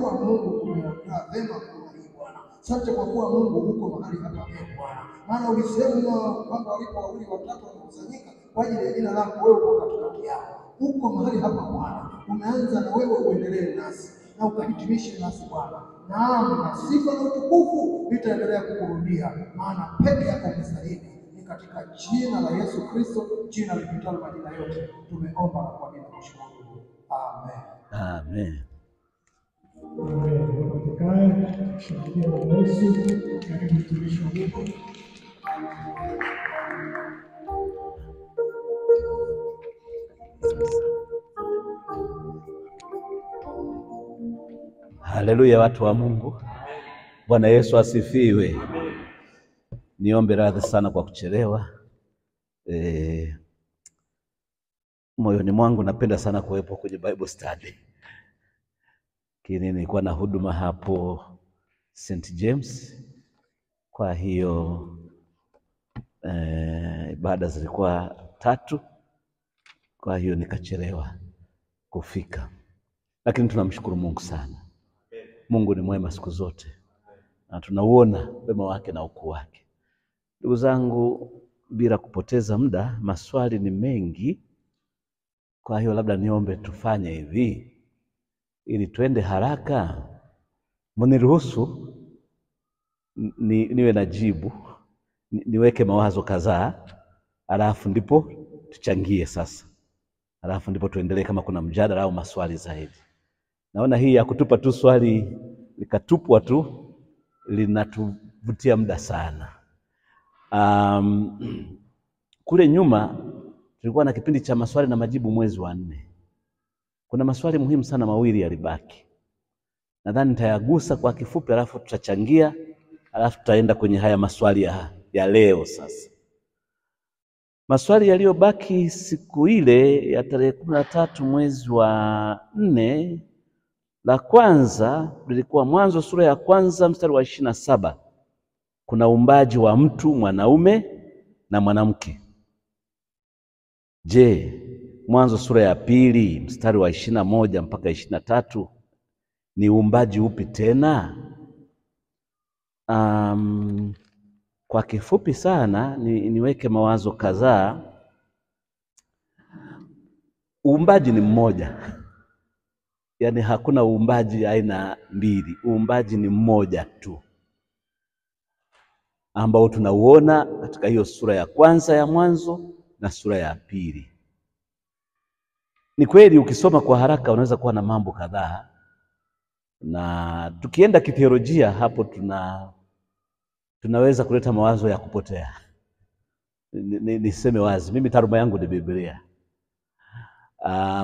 kwa Mungu umeandaa vema kwa Bwana. Asante kwa kuwa Mungu uko mahali hapa Bwana. Maana ulisema kwamba walipo wawili watatu wamekusanyika kwa ajili ya jina lako, wewe uko katikati yao. Uko mahali hapa Bwana. Umeanza na wewe uendelee nasi na ukahitimishe nasi Bwana. Naam, na sifa na utukufu vitaendelea kukurudia, maana peke yako umestahili. Ni katika jina la Yesu Kristo, jina lipitalo majina yote, tumeomba na kuamini na kushukuru. Amen. Amen. Haleluya, watu wa Mungu. Bwana Yesu asifiwe. Niombe radhi sana kwa kuchelewa. Moyoni mwangu napenda sana kuwepo kwenye Bible study. Kini nilikuwa na huduma hapo St. James. Kwa hiyo ibada zilikuwa 3. Kwa hiyo nikachelewa kufika. Lakini tunamshukuru Mungu sana. Mungu ni mwema siku zote. Na tunauona wema wake na ukuu wake. Ndugu zangu, bila kupoteza muda, maswali ni mengi. Kwa hiyo labda niombe tufanye hivi ili tuende haraka. Mniruhusu niwe na jibu, niweke mawazo kadhaa, alafu ndipo tuchangie sasa. Alafu ndipo tuendelee kama kuna mjadala au maswali zaidi. Naona hii ya kutupa tu swali likatupwa tu linatuvutia muda sana. Kule nyuma tulikuwa na kipindi cha maswali na majibu mwezi wa 4. Kuna maswali muhimu sana mawili yalibaki. Nadhani nitayagusa kwa kifupi, alafu tutachangia, alafu tutaenda kwenye haya maswali ya leo sasa. Maswali yaliyobaki siku ile ya tarehe 13 mwezi wa 4, la kwanza lilikuwa Mwanzo sura ya 1 mstari wa 27. Kuna uumbaji wa mtu mwanaume na mwanamke. Je, Mwanzo sura ya 2 mstari wa 21 mpaka 23 ni uumbaji upi tena? Kwa kifupi sana niweke mawazo kadhaa. Uumbaji ni mmoja. Yaani hakuna uumbaji aina mbili. Uumbaji ni mmoja tu, ambao tunauona katika hiyo sura ya 1 ya Mwanzo na sura ya 2. Ni kweli ukisoma kwa haraka unaweza kuwa na mambo kadhaa, na tukienda kitheolojia hapo tunaweza kuleta mawazo ya kupotea. Niseme wazi, mimi taaluma yangu ni Biblia.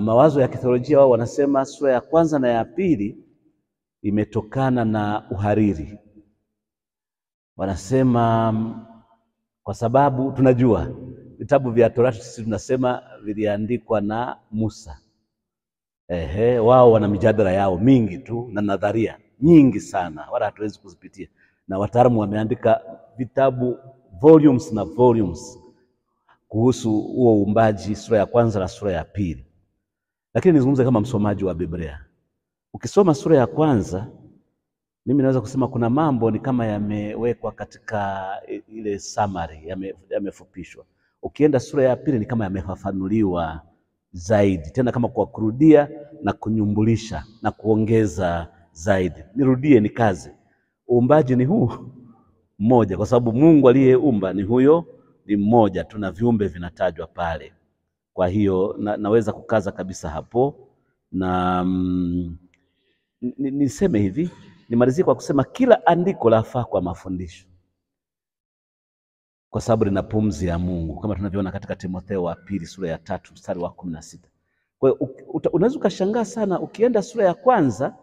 Mawazo ya kitheolojia wao wanasema sura ya 1 na ya 2 imetokana na uhariri. Wanasema kwa sababu tunajua vitabu vya Torati sisi tunasema viliandikwa na Musa. Wao wana mijadala yao mingi tu na nadharia nyingi sana, wala hatuwezi kuzipitia. Na wataalamu wameandika vitabu volumes na volumes kuhusu huo uumbaji, sura ya 1 na sura ya 2. Lakini nizungumze kama msomaji wa Biblia. Ukisoma sura ya 1, mimi naweza kusema kuna mambo ni kama yamewekwa katika ile summary, yamefupishwa. Ukienda sura ya 2 ni kama yamefafanuliwa zaidi, tena kama kwa kurudia na kunyumbulisha na kuongeza zaidi. Nirudie nikaze. Uumbaji ni huu mmoja, kwa sababu Mungu aliyeumba ni huyo, ni mmoja. Tuna viumbe vinatajwa pale. Kwa hiyo naweza kukaza kabisa hapo. Na niseme hivi, nimalizie kwa kusema kila andiko lafaa kwa mafundisho, kwa sababu lina pumzi ya Mungu, kama tunavyoona katika Timotheo wa 2 sura ya 3 mstari wa 16. Kwa hiyo unaweza ukashangaa sana ukienda sura ya 1,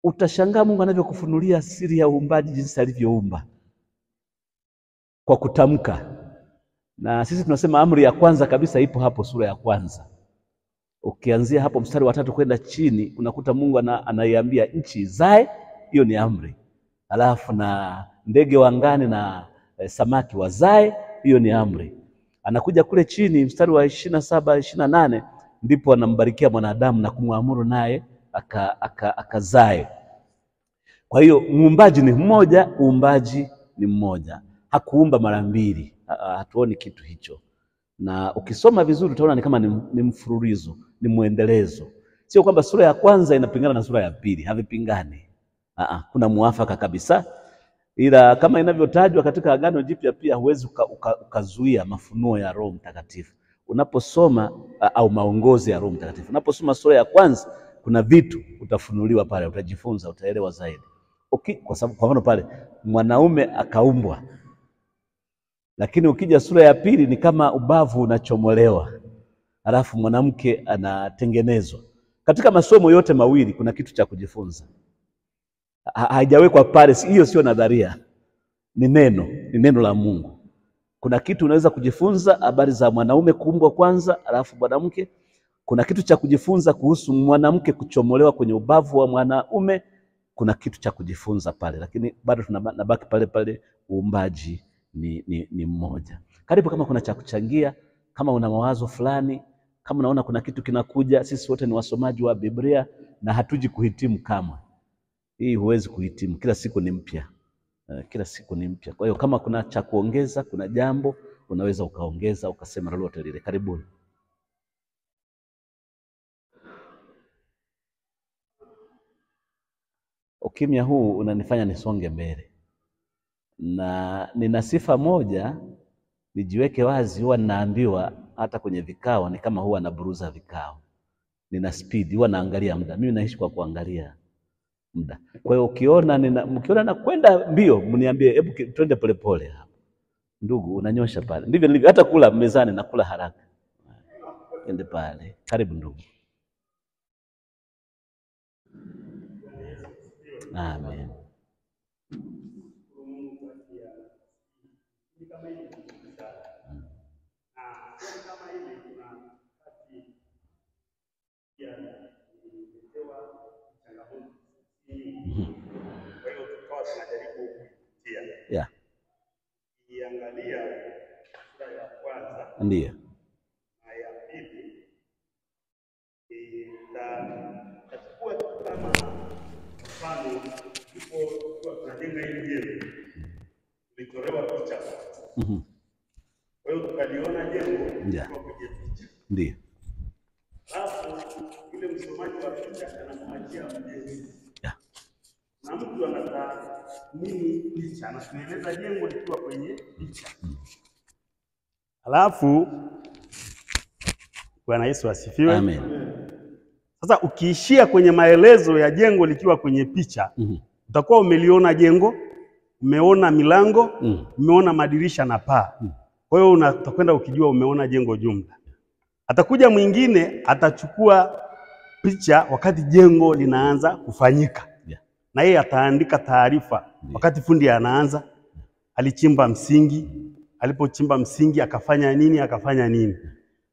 utashangaa Mungu anavyokufunulia siri ya uumbaji, jinsi alivyoumba kwa kutamka. Na sisi tunasema amri ya kwanza kabisa ipo hapo sura ya 1. Ukianzia hapo mstari wa 3 kwenda chini, unakuta Mungu anaiambia nchi izae, hiyo ni amri. Alafu na ndege wa angani na samaki wazae, hiyo ni amri. Anakuja kule chini mstari wa 27 28, ndipo anambarikia mwanadamu na kumwamuru naye akazae. Kwa hiyo muumbaji ni mmoja, uumbaji ni mmoja. Hakuumba mara mbili, hatuoni kitu hicho. Na ukisoma vizuri utaona ni kama ni mfululizo, ni muendelezo. Sio kwamba sura ya kwanza inapingana na sura ya pili, havipingani. Kuna muafaka kabisa. Ila kama inavyotajwa katika Agano Jipya pia huwezi ukazuia mafunuo ya Roho Mtakatifu. Unaposoma au maongozi ya Roho Mtakatifu. Unaposoma sura ya kwanza kuna vitu utafunuliwa pale, utajifunza, utaelewa zaidi. Kwa sababu kwa mfano pale mwanaume akaumbwa. Lakini ukija sura ya pili ni kama ubavu unachomolewa. Alafu mwanamke anatengenezwa. Katika masomo yote mawili kuna kitu cha kujifunza. Haijawekwa pale, hiyo sio nadharia. Ni neno la Mungu. Kuna kitu unaweza kujifunza habari za mwanaume kuumbwa kwanza, alafu mwanamke. Kuna kitu cha kujifunza kuhusu mwanamke kuchomolewa kwenye ubavu wa mwanaume. Kuna kitu cha kujifunza pale, lakini bado tunabaki pale pale, uumbaji ni mmoja. Karibu kama kuna cha kuchangia, kama una mawazo fulani, kama unaona kuna kitu kinakuja. Sisi wote ni wasomaji wa Biblia na hatuji kuhitimu kamwe. Hii huwezi kuhitimu, kila siku ni mpya. Kila siku ni mpya. Kwa hiyo kama kuna cha kuongeza, kuna jambo unaweza ukaongeza, ukasema lolote lile. Karibuni. Ukimya huu unanifanya nisonge mbele. Na nina sifa moja, nijiweke wazi, huwa ninaambiwa hata kwenye vikao ni kama huwa naburuza vikao. Nina speed, huwa naangalia muda. Mimi naishi kwa kuangalia muda. Kwa hiyo mkiona nakwenda mbio, mniambie hebu twende polepole hapa. Ndugu, unanyosha pale. Ndivyo nilivyo, hata kula mezani nakula haraka. Ende pale. Karibu ndugu. Amen. Yeah. Iangalia sura ya kwanza. Ndiyo. Na ya pili. Tachukua kama mfano kwa tunajenga hili jengo. Tulitolewa picha. Kwa hiyo tukaliona jengo kwa kwenye picha. Ndiyo. Alafu yule msomaji wa picha anamwachia mjenzi. Yeah. Na mtu anataka nini picha, anatueleza jengo likiwa kwenye picha. Alafu Bwana Yesu asifiwe. Amen. Sasa ukiishia kwenye maelezo ya jengo likiwa kwenye picha, utakuwa umeliona jengo, umeona milango, umeona madirisha na paa. Kwa hiyo utakwenda ukijua umeona jengo jumla. Atakuja mwingine atachukua picha wakati jengo linaanza kufanyika. Na yeye ataandika taarifa wakati fundi anaanza, alichimba msingi, alipochimba msingi akafanya nini.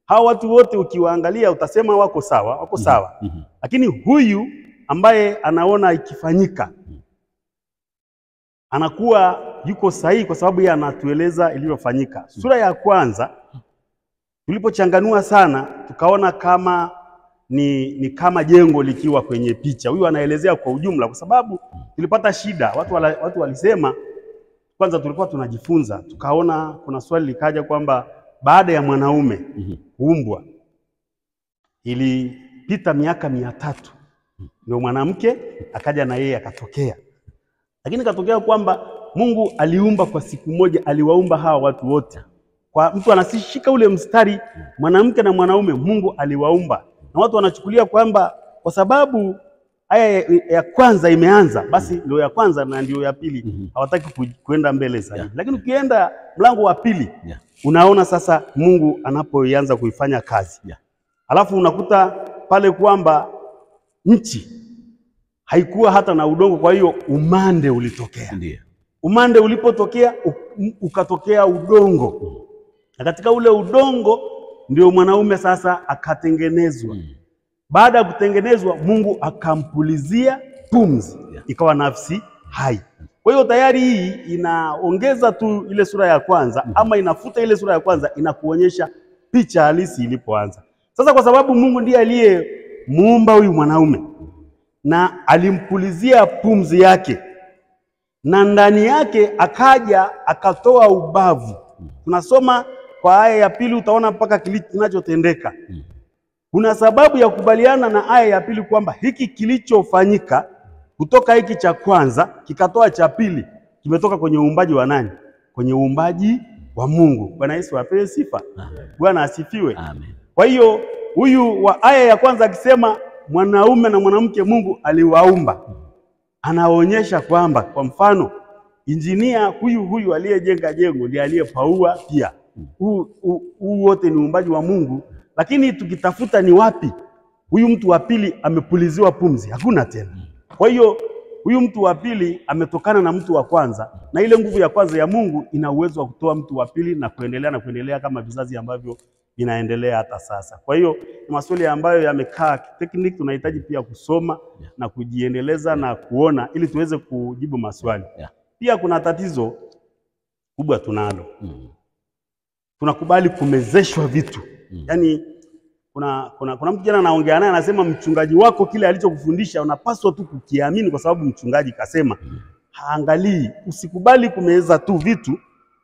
Hao watu wote ukiwaangalia utasema wako sawa. Lakini huyu ambaye anaona ikifanyika anakuwa yuko sahihi kwa sababu yeye anatueleza ilivyofanyika. Sura ya kwanza tulipochanganua sana tukaona kama ni kama jengo likiwa kwenye picha. Huyu anaelezea kwa ujumla kwa sababu tulipata shida. Watu walisema, kwanza tulikuwa tunajifunza, tukaona kuna swali likaja kwamba baada ya mwanaume kuumbwa ilipita miaka 300 ndio mwanamke akaja na yeye akatokea. Lakini katokea kwamba Mungu aliumba kwa siku moja, aliwaumba hawa watu wote. Kwa mtu anasishika ule mstari mwanamke na mwanaume Mungu aliwaumba. Na watu wanachukulia kwamba kwa sababu aya ya kwanza imeanza basi ndio ya kwanza na ndio ya pili. Hawataki kuenda mbele zaidi. Lakini ukienda mlango wa pili unaona sasa Mungu anapoanza kuifanya kazi. Alafu unakuta pale kwamba nchi haikuwa hata na udongo, kwa hiyo umande ulitokea. Umande ulipotokea ukatokea udongo. Na katika ule udongo ndio mwanaume sasa akatengenezwa. Baada ya kutengenezwa Mungu akampulizia pumzi, ikawa nafsi hai. Kwa hiyo tayari hii inaongeza tu ile sura ya kwanza ama inafuta ile sura ya kwanza, inakuonyesha picha halisi ilipoanza. Sasa kwa sababu Mungu ndiye aliyemuumba huyu mwanaume, na alimpulizia pumzi yake, na ndani yake akaja akatoa ubavu. Tunasoma kwa aya ya pili, utaona mpaka kinachotendeka. Kuna sababu ya kukubaliana na aya ya pili kwamba hiki kilichofanyika kutoka hiki cha kwanza kikatoa cha pili kimetoka kwenye uumbaji wa nani? Kwenye uumbaji wa Mungu. Bwana Yesu apewe sifa. Bwana asifiwe. Amen. Kwa hiyo huyu wa aya ya kwanza akisema mwanaume na mwanamke Mungu aliwaumba, anaonyesha kwamba, kwa mfano, injinia huyu aliyejenga jengo ndiye aliyepaua pia. Huu wote ni uumbaji wa Mungu, lakini tukitafuta ni wapi huyu mtu wa pili amepuliziwa pumzi? Hakuna tena. Kwa hiyo huyu mtu wa pili ametokana na mtu wa kwanza, na ile nguvu ya kwanza ya Mungu ina uwezo wa kutoa mtu wa pili na kuendelea kama vizazi ambavyo vinaendelea hata sasa. Kwa hiyo maswali ambayo yamekaa technique, tunahitaji pia kusoma na kujiendeleza na kuona ili tuweze kujibu maswali. Pia kuna tatizo kubwa tunalo. Tunakubali kumezeshwa vitu. Yaani kuna mtu jana anaongea naye anasema mchungaji wako kile alichokufundisha unapaswa tu kukiamini kwa sababu mchungaji kasema. Haangalii, usikubali kumeza tu vitu,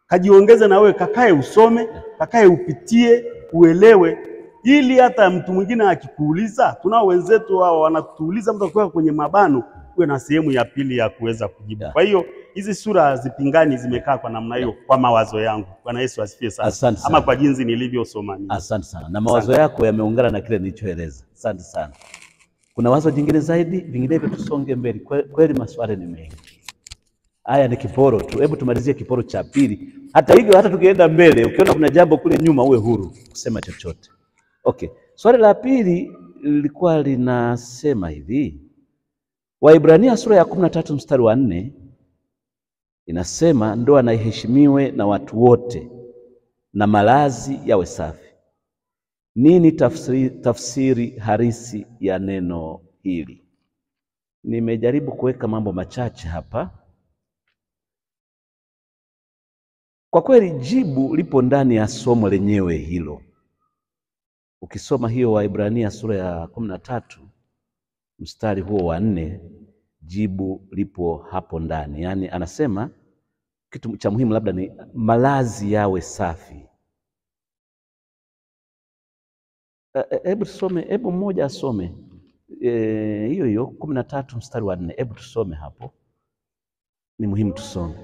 kajiongeze na wewe, kakae usome, kakae upitie, uelewe, ili hata mtu mwingine akikuuliza, tunao wenzetu wao wanatuuliza mtu akiwa kwenye mabano, uwe na sehemu ya pili ya kuweza kujibu. Kwa hiyo hizi sura zipingani zimekaa kwa namna hiyo kwa mawazo yangu. Bwana Yesu asifiwe sana. Ama kwa jinsi nilivyosoma mimi. Asante sana. Na mawazo yako yameungana na kile nilichoeleza. Asante sana. Kuna wazo jingine zaidi, vinginevyo tusonge mbele. Kweli maswali ni mengi. Haya ni kiporo tu. Hebu tumalizie kiporo cha pili. Hata hivyo, hata tukienda mbele, ukiona kuna jambo kule nyuma, uwe huru kusema chochote. Okay. Swali la pili lilikuwa linasema hivi. Waibrania sura ya 13 mstari wa 4 inasema ndoa na iheshimiwe na watu wote na malazi yawe safi. Nini tafsiri harisi ya neno hili? Nimejaribu kuweka mambo machache hapa. Kwa kweli jibu lipo ndani ya somo lenyewe hilo. Ukisoma hiyo Waibrania sura ya 13 mstari huo wa 4, jibu lipo hapo ndani. Yaani anasema kitu cha muhimu labda ni malazi yawe safi. Hebu tusome, hebu mmoja asome hiyo 13 mstari wa 4. Hebu tusome hapo. Ni muhimu tusome.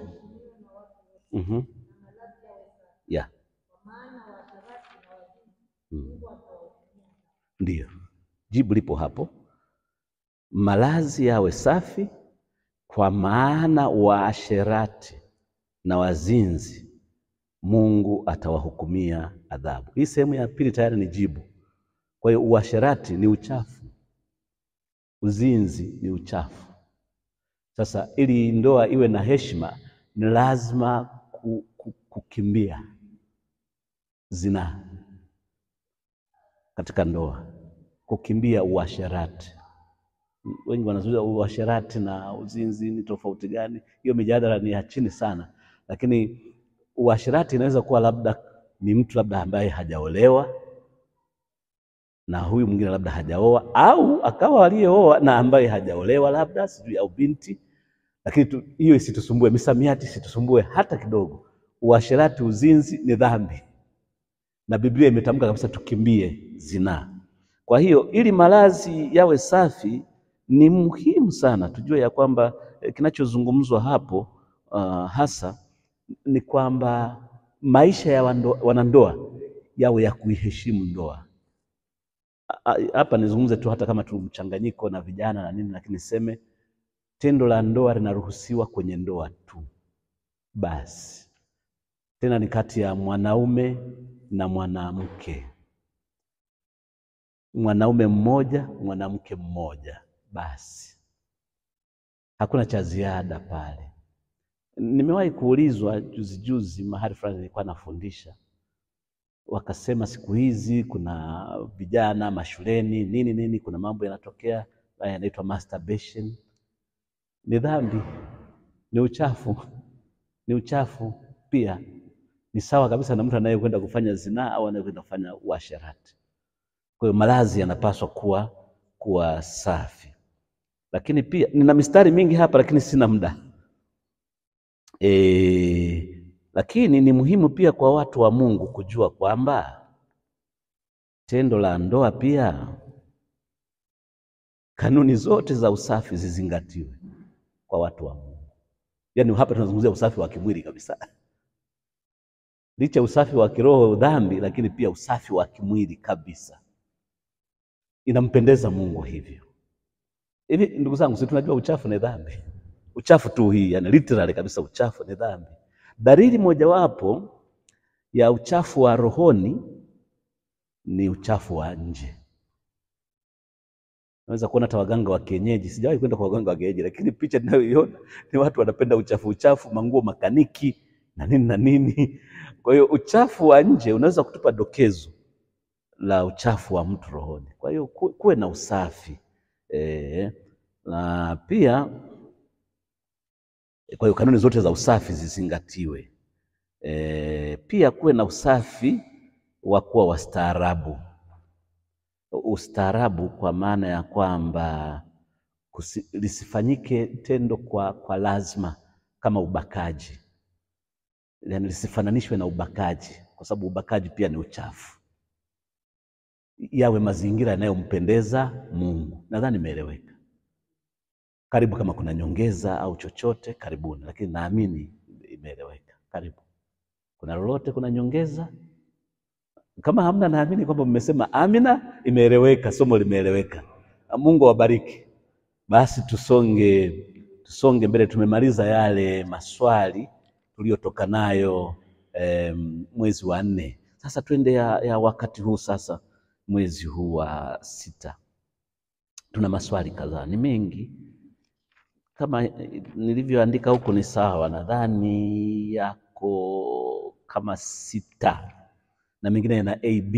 Yeah. Ndiyo. Jibu lipo hapo. Malazi yawe safi, kwa maana waasherati na wazinzi Mungu atawahukumia adhabu. Hii sehemu ya pili tayari ni jibu. Kwa hiyo uasherati ni uchafu, uzinzi ni uchafu. Sasa ili ndoa iwe na heshima, ni lazima kukimbia zinaa katika ndoa, kukimbia uasherati. Wengi wanazuia uasherati na uzinzi ni tofauti gani? Hiyo mijadala ni ya chini sana, lakini uasherati inaweza kuwa labda ni mtu labda ambaye hajaolewa na huyu mwingine labda hajaoa, au akawa aliyeoa na ambaye hajaolewa labda sijui, au binti. Lakini hiyo isitusumbue, misamiati isitusumbue hata kidogo. Uasherati, uzinzi ni dhambi, na Biblia imetamka kabisa tukimbie zinaa. Kwa hiyo ili malazi yawe safi, ni muhimu sana tujue ya kwamba kinachozungumzwa hapo hasa ni kwamba maisha ya wanandoa yawe ya kuiheshimu ndoa. Hapa nizungumze tu hata kama tu mchanganyiko na vijana na nini, lakini niseme tendo la ndoa linaruhusiwa kwenye ndoa tu basi. Tena ni kati ya mwanaume na mwanamke, mwanaume mmoja, mwanamke mmoja basi. Hakuna cha ziada pale. Nimewahi kuulizwa juzi mahali fulani nilikuwa nafundisha, wakasema siku hizi kuna vijana mashuleni nini kuna mambo yanatokea yanaitwa masturbation. Ni dhambi, ni uchafu, ni uchafu pia. Ni sawa kabisa na mtu anayekwenda kufanya zinaa au anayekwenda kufanya uasherati. Kwa hiyo malazi yanapaswa kuwa safi. Lakini pia nina mistari mingi hapa, lakini sina muda. Lakini ni muhimu pia kwa watu wa Mungu kujua kwamba tendo la ndoa pia kanuni zote za usafi zizingatiwe kwa watu wa Mungu. Yaani hapa tunazungumzia usafi wa kimwili kabisa. Licha usafi wa kiroho dhambi, lakini pia usafi wa kimwili kabisa. Inampendeza Mungu hivyo. Hivi ndugu zangu, sisi tunajua uchafu ni dhambi. Uchafu tu hii, yani literally kabisa uchafu ni dhambi. Dalili mojawapo ya uchafu wa rohoni ni uchafu wa nje. Naweza kuona hata waganga wa kienyeji, sijawahi kwenda kwa waganga wa kienyeji, lakini picha ninayoiona ni watu wanapenda uchafu, manguo makaniki na nini na nini. Kwa hiyo uchafu wa nje unaweza kutupa dokezo la uchafu wa mtu rohoni. Kwa hiyo kuwe na usafi. Na pia kwa hiyo kanuni zote za usafi zizingatiwe. Pia kuwe na usafi wa kuwa wastaarabu. Ustaarabu kwa maana ya kwamba lisifanyike tendo kwa lazima kama ubakaji. Yaani lisifananishwe na ubakaji, kwa sababu ubakaji pia ni uchafu. Yawe mazingira yanayompendeza Mungu. Nadhani imeeleweka. Karibu kama kuna nyongeza au chochote, karibuni, lakini naamini imeeleweka. Karibu. Kuna lolote, kuna nyongeza? Kama hamna, naamini kwamba mmesema amina, imeeleweka, somo limeeleweka. Mungu awabariki. Basi tusonge mbele. Tumemaliza yale maswali tuliyotoka nayo mwezi wa 4. Sasa twende ya wakati huu sasa, mwezi huu wa 6. Tuna maswali kadhaa, ni mengi. Kama nilivyoandika huko ni sawa, nadhani yako kama 6 na mengine yana AB.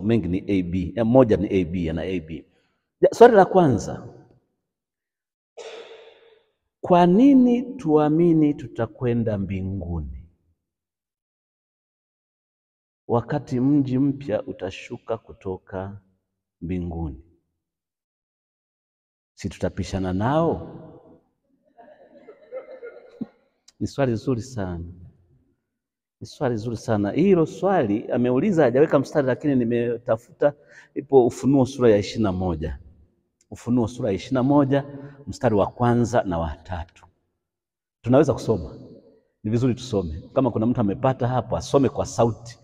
Mengi ni AB. Moja ni AB, yana AB. Swali la kwanza, kwa nini tuamini tutakwenda mbinguni wakati mji mpya utashuka kutoka mbinguni? Si tutapishana nao? Ni swali zuri sana. Ni swali zuri sana. Hilo swali ameuliza, hajaweka mstari, lakini nimetafuta, ipo Ufunuo sura ya 21. Ufunuo sura ya 21 mstari wa 1 na wa 3. Tunaweza kusoma. Ni vizuri tusome. Kama kuna mtu amepata hapo, asome kwa sauti.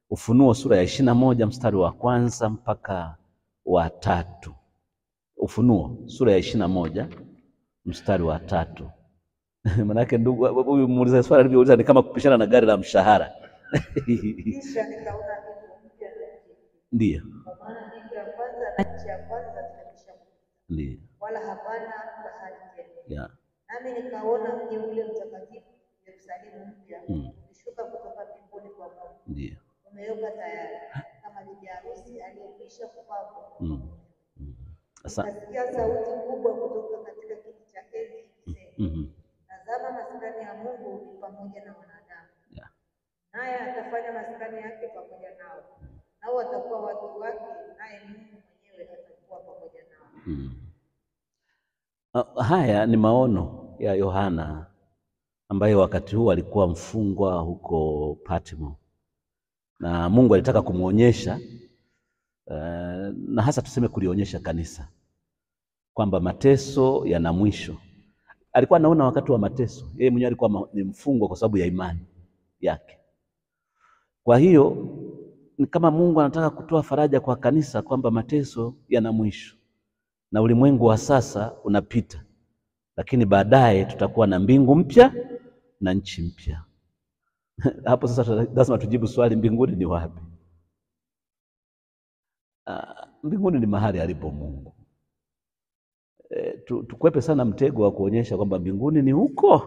Ufunuo sura ya 21 mstari wa 1 mpaka wa 3. Ufunuo sura ya 21 mstari wa 3. Manake ndugu huyu muuliza swali alivyouliza ni kama kupishana na gari la mshahara. Kisha nikaona mbingu mpya na nchi mpya. Ndio. Kwa maana mbingu ya kwanza na nchi ya kwanza zimekwisha kupita, Ndio. wala hapana bahari tena. Yeah. Nami nikaona mji ule mtakatifu Yerusalemu mpya ukishuka kutoka mbinguni kwa Mungu. Ndio. Umewekwa tayari kama bibi harusi aliyekwisha kupakwa. Nikasikia sauti kubwa kutoka katika kiti cha enzi ikisema, tazama, maskani ya Mungu ni pamoja na wanadamu. Yeah. Naye atafanya maskani yake pamoja nao, nao watakuwa watu wake, naye Mungu mwenyewe atakuwa pamoja nao. Haya ni maono ya Yohana ambaye wakati huu alikuwa mfungwa huko Patmo, na Mungu alitaka kumuonyesha na hasa tuseme kulionyesha kanisa kwamba mateso yana mwisho. Alikuwa anaona wakati wa mateso, yeye mwenyewe alikuwa ni mfungwa kwa sababu ya imani yake. Kwa hiyo ni kama Mungu anataka kutoa faraja kwa kanisa kwamba mateso yana mwisho na ulimwengu wa sasa unapita, lakini baadaye tutakuwa na mbingu mpya na nchi mpya. Hapo sasa lazima tujibu swali, mbinguni ni wapi? Mbinguni ni mahali alipo Mungu. Tukwepe sana mtego wa kuonyesha kwamba mbinguni ni huko,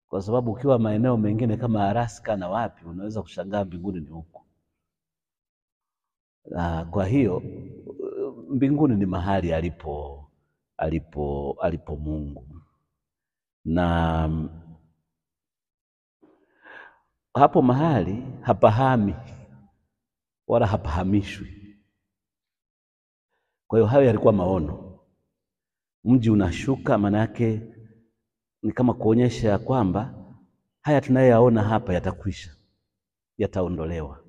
kwa sababu ukiwa maeneo mengine kama Alaska na wapi, unaweza kushangaa mbinguni ni huko. Kwa hiyo mbinguni ni mahali alipo Mungu, na hapo mahali hapahami wala hapahamishwi. Kwa hiyo hayo yalikuwa maono. Mji unashuka, maana yake ni kama kuonyesha kwamba haya tunayoyaona hapa yatakwisha, yataondolewa.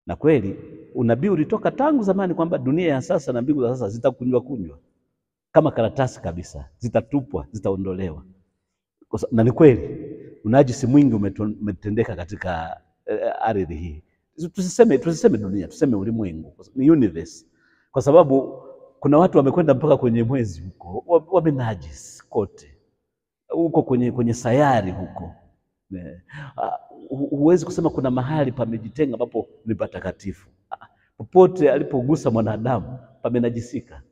Na kweli unabii ulitoka tangu zamani kwamba dunia ya sasa na mbingu za sasa zitakunjwa kama karatasi kabisa, zitatupwa, zitaondolewa. Na ni kweli unajisi mwingi umetendeka katika ardhi hii. Tusiseme dunia, tuseme ulimwengu, ni universe. Kwa sababu kuna watu wamekwenda mpaka kwenye mwezi huko, wamenajisi kote huko kwenye sayari huko. Huwezi kusema kuna mahali pamejitenga ambapo ni patakatifu. Popote alipogusa mwanadamu pamenajisika.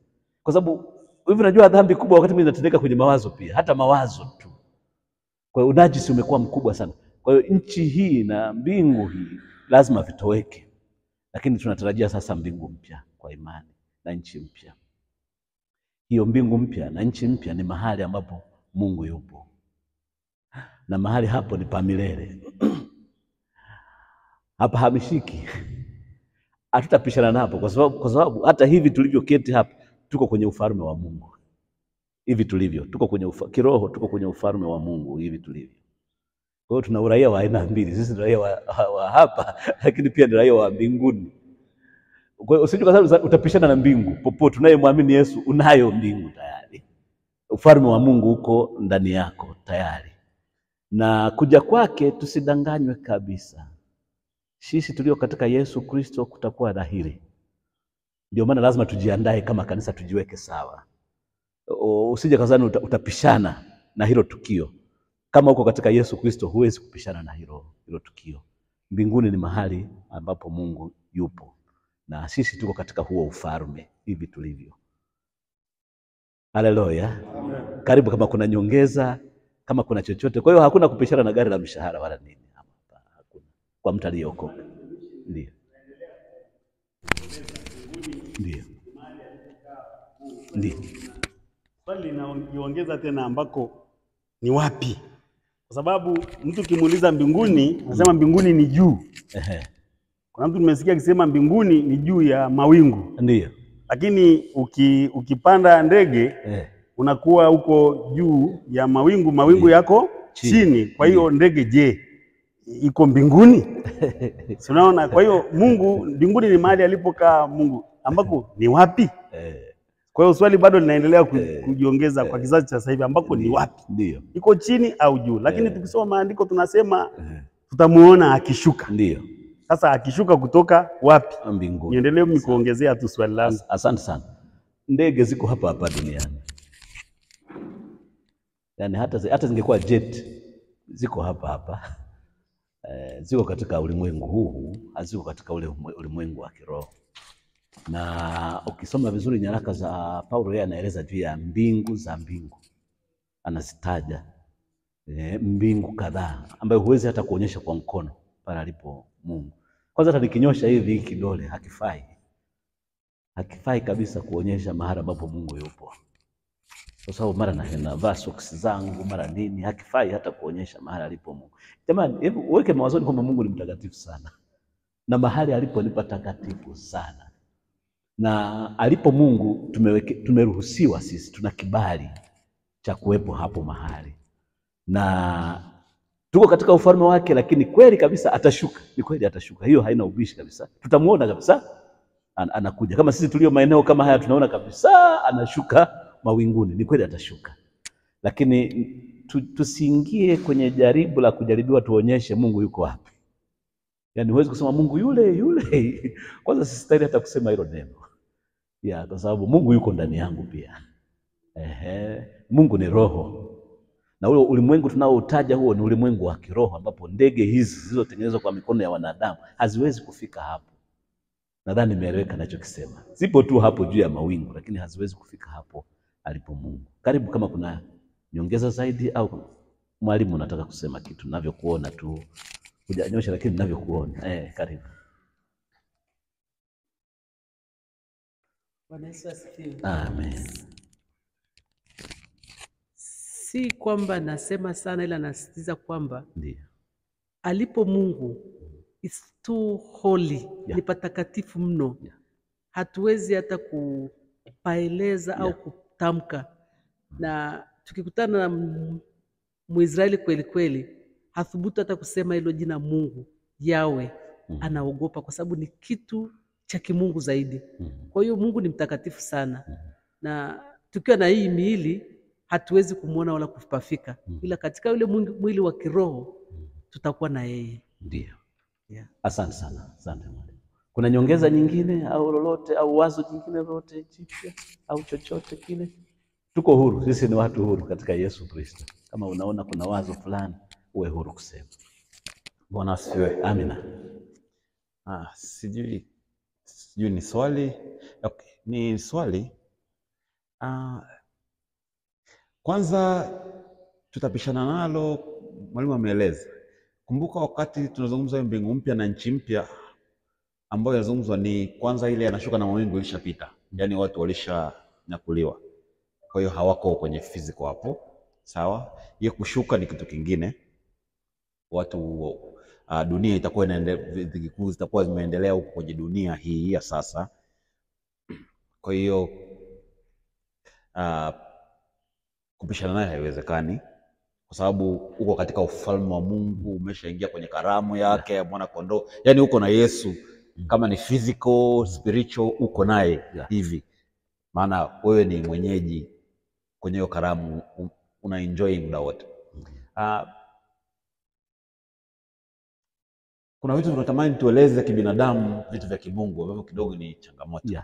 Kwa sababu hivi unajua dhambi kubwa wakati mwingine inatendeka kwenye mawazo pia, hata mawazo tu. Kwa hiyo unajisi umekuwa mkubwa sana. Kwa hiyo nchi hii na mbingu hii lazima vitoweke. Lakini tunatarajia sasa mbingu mpya kwa imani na nchi mpya. Hiyo mbingu mpya na nchi mpya ni mahali ambapo Mungu yupo. Na mahali hapo ni pa milele. Hapa hamishiki. Hatutapishana napo kwa sababu hata hivi tulivyoketi hapa tuko kwenye ufalme wa Mungu. Hivi tulivyo, tuko kwenye kiroho, tuko kwenye ufalme wa Mungu hivi tulivyo. Kwa hiyo tuna uraia wa aina mbili. Sisi ni raia wa hapa, lakini pia ni raia wa mbinguni. Kwa hiyo usije kasema utapishana na mbingu. Popote unayemwamini Yesu unayo mbingu tayari. Ufalme wa Mungu uko ndani yako tayari. Na kuja kwake tusidanganywe kabisa. Sisi tulio katika Yesu Kristo kutakuwa dhahiri. Ndio maana lazima tujiandae kama kanisa, tujiweke sawa. Usije kazani utapishana na hilo tukio. Kama uko katika Yesu Kristo huwezi kupishana na hilo tukio. Mbinguni ni mahali ambapo Mungu yupo. Na sisi tuko katika huo ufalme hivi tulivyo. Haleluya. Karibu kama kuna nyongeza, kama kuna chochote. Kwa hiyo hakuna kupishana na gari la mshahara wala nini. Hakuna. Kwa mtu aliyeokoka. Ndio. Swali linaongeza tena ambako ni wapi? Kwa sababu mtu kimuuliza mbinguni, anasema mbinguni ni juu. Kuna mtu nimesikia akisema mbinguni ni juu ya mawingu. Ndio. Lakini ukipanda ndege unakuwa huko juu ya mawingu yako chini. Kwa hiyo ndege je, iko mbinguni? Unaona? Kwa hiyo Mungu mbinguni ni mahali alipokaa Mungu, ambako ni wapi? Kwa hiyo swali bado linaendelea kujiongeza kwa kizazi cha sasa hivi, ambako ni wapi? Ndio. Iko chini au juu? Lakini tukisoma maandiko tunasema tutamuona akishuka. Ndio. Sasa akishuka kutoka wapi? Mbinguni. Niendelee kuongezea tu swali langu. Asante sana. Ndege ziko hapa duniani. Yaani hata zingekuwa jet ziko hapa. Ziko katika ulimwengu huu, haziko katika ule ulimwengu wa kiroho. Na ukisoma vizuri nyaraka za Paulo, yeye anaeleza juu ya mbingu za mbingu. Anazitaja mbingu kadhaa ambayo huwezi hata kuonyesha kwa mkono pale alipo Mungu. Kwanza hata nikinyosha hivi kidole hakifai. Hakifai kabisa kuonyesha mahali ambapo Mungu yupo. Kwa sababu mara navaa socks zangu, mara nini, hakifai hata kuonyesha mahali alipo Mungu. Jamani, hebu uweke mawazoni kwamba Mungu ni mtakatifu sana. Na mahali alipo ni patakatifu sana. Na alipo Mungu tumeruhusiwa sisi, tuna kibali cha kuwepo hapo mahali. Na tuko katika ufalme wake, lakini kweli kabisa atashuka. Ni kweli atashuka. Hiyo haina ubishi kabisa. Tutamuona kabisa anakuja. Kama sisi tulio maeneo kama haya tunaona kabisa anashuka mawinguni. Ni kweli atashuka. Lakini tusiingie kwenye jaribu la kujaribiwa tuonyeshe Mungu yuko wapi. Yaani huwezi kusema Mungu yule. Kwanza sistahili hata kusema hilo neno. Kwa sababu Mungu yuko ndani yangu pia. Mungu ni roho. Na ule ulimwengu tunaoutaja huo ni ulimwengu wa kiroho, ambapo ndege hizi zilizotengenezwa kwa mikono ya wanadamu haziwezi kufika hapo. Nadhani nimeeleweka ninachokisema. Zipo tu hapo juu ya mawingu, lakini haziwezi kufika hapo alipo Mungu. Karibu kama kuna nyongeza zaidi, au mwalimu unataka kusema kitu, ninavyokuona tu. Hujanyosha lakini ninavyokuona. Karibu. Bwana Yesu asifiwe. Amen. Si kwamba nasema sana, ila nasisitiza kwamba Ndio. alipo Mungu is too holy. Ni patakatifu mno. Hatuwezi hata kupaeleza au kutamka. Na tukikutana na Mwisraeli kweli kweli, hathubutu hata kusema hilo jina Mungu, Yawe, anaogopa kwa sababu ni kitu cha kimungu zaidi. Kwa hiyo Mungu ni mtakatifu sana. Na tukiwa na hii miili hatuwezi kumuona wala kupafika. Ila katika yule mwili wa kiroho tutakuwa na yeye. Ndio. Yeah. Asante sana. Asante mwalimu. Kuna nyongeza nyingine au lolote au wazo jingine lolote jipya au chochote kile? Tuko huru, sisi ni watu huru katika Yesu Kristo. Kama unaona kuna wazo fulani, uwe huru kusema. Bwana asifiwe. Amina. Sijui ni swali. Okay, ni swali. Kwanza tutapishana nalo, mwalimu ameeleza. Kumbuka wakati tunazungumza mbingu mpya na nchi mpya, ambayo yazungumzwa ni kwanza ile yanashuka na mawingu ilishapita. Yaani watu walishanyakuliwa. Kwa hiyo hawako kwenye physical hapo. Sawa? Hiyo kushuka ni kitu kingine. Watu dunia itakuwa inaendelea, dhiki zitakuwa zimeendelea huko kwenye dunia hii ya sasa. Kwa hiyo kupishana naye haiwezekani, kwa sababu uko katika ufalme wa Mungu, umeshaingia kwenye karamu yake ya mwana kondoo. Yaani uko na Yesu, kama ni physical, spiritual, uko naye hivi. Maana wewe ni mwenyeji kwenye hiyo karamu, una enjoy muda wote. Kuna vitu tunatamani tueleze kibinadamu, vitu vya kimungu ambavyo kidogo ni changamoto.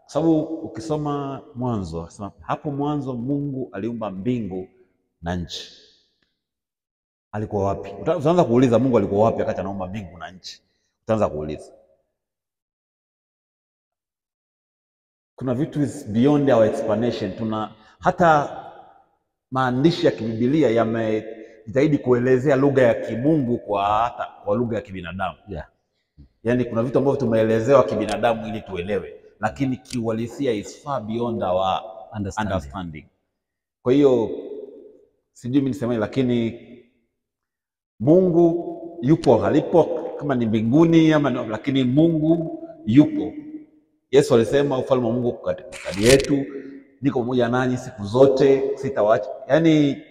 Sababu ukisoma Mwanzo, hapo mwanzo Mungu aliumba mbingu na nchi. Alikuwa wapi? Utaanza kuuliza Mungu alikuwa wapi wakati anaumba mbingu na nchi? Utaanza kuuliza. Kuna vitu is beyond our explanation. Hata maandishi ya kibiblia yamejitahidi kuelezea lugha ya kimungu kwa lugha ya kibinadamu. Yaani kuna vitu ambavyo tumeelezewa kibinadamu ili tuelewe, lakini kiuhalisia is far beyond our understanding. Kwa hiyo sijui mimi nisemaje, lakini Mungu yupo, halipo kama ni mbinguni lakini Mungu yupo. Yesu alisema ufalme wa Mungu kati yetu, niko pamoja nanyi siku zote, sitawaacha. Yaani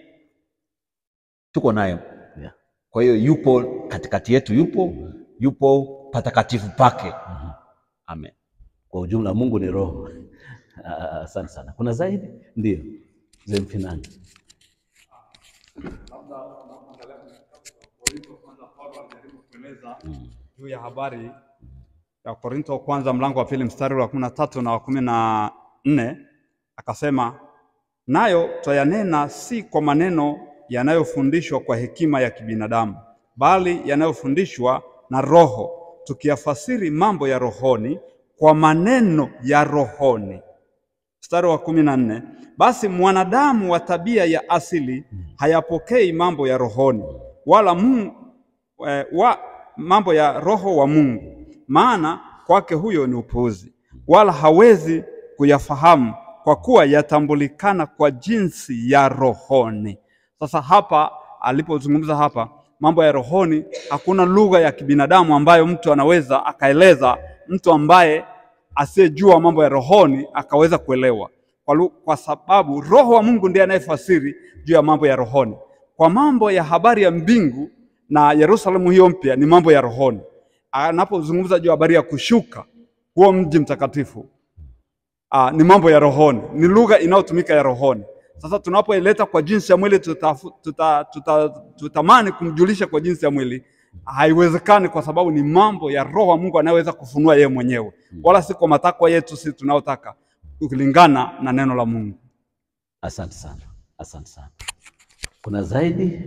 tuko naye. Kwa hiyo yupo katikati yetu, yupo patakatifu pake. Amen. Kwa ujumla Mungu ni roho. Asante sana. Kuna zaidi? Ndio. Zemfinani. Juu ya habari ya Korinto kwanza mlango wa pili mstari wa 13 na wa 14, akasema, nayo twayanena si kwa maneno yanayofundishwa kwa hekima ya kibinadamu, bali yanayofundishwa na Roho, tukiyafasiri mambo ya rohoni kwa maneno ya rohoni. Mstari wa 14, basi mwanadamu wa tabia ya asili hayapokei mambo ya rohoni, wala mambo ya Roho wa Mungu, maana kwake huyo ni upuuzi, wala hawezi kuyafahamu kwa kuwa yatambulikana kwa jinsi ya rohoni. Sasa hapa alipozungumza hapa mambo ya rohoni, hakuna lugha ya kibinadamu ambayo mtu anaweza akaeleza, mtu ambaye asiyejua mambo ya rohoni akaweza kuelewa, kwa sababu Roho wa Mungu ndiye anayefasiri juu ya mambo ya rohoni. Kwa mambo ya habari ya mbingu na Yerusalemu hiyo mpya ni mambo ya rohoni. Anapozungumza juu ya habari ya kushuka huo mji mtakatifu, ni mambo ya rohoni, ni lugha inayotumika ya rohoni. Sasa tunapoileta kwa jinsi ya mwili, tutamani kumjulisha kwa jinsi ya mwili, haiwezekani, kwa sababu ni mambo ya Roho wa Mungu anayeweza kufunua yeye mwenyewe, wala si kwa matakwa yetu sisi tunaotaka, kulingana na neno la Mungu. Asante sana. Asante sana. Kuna zaidi?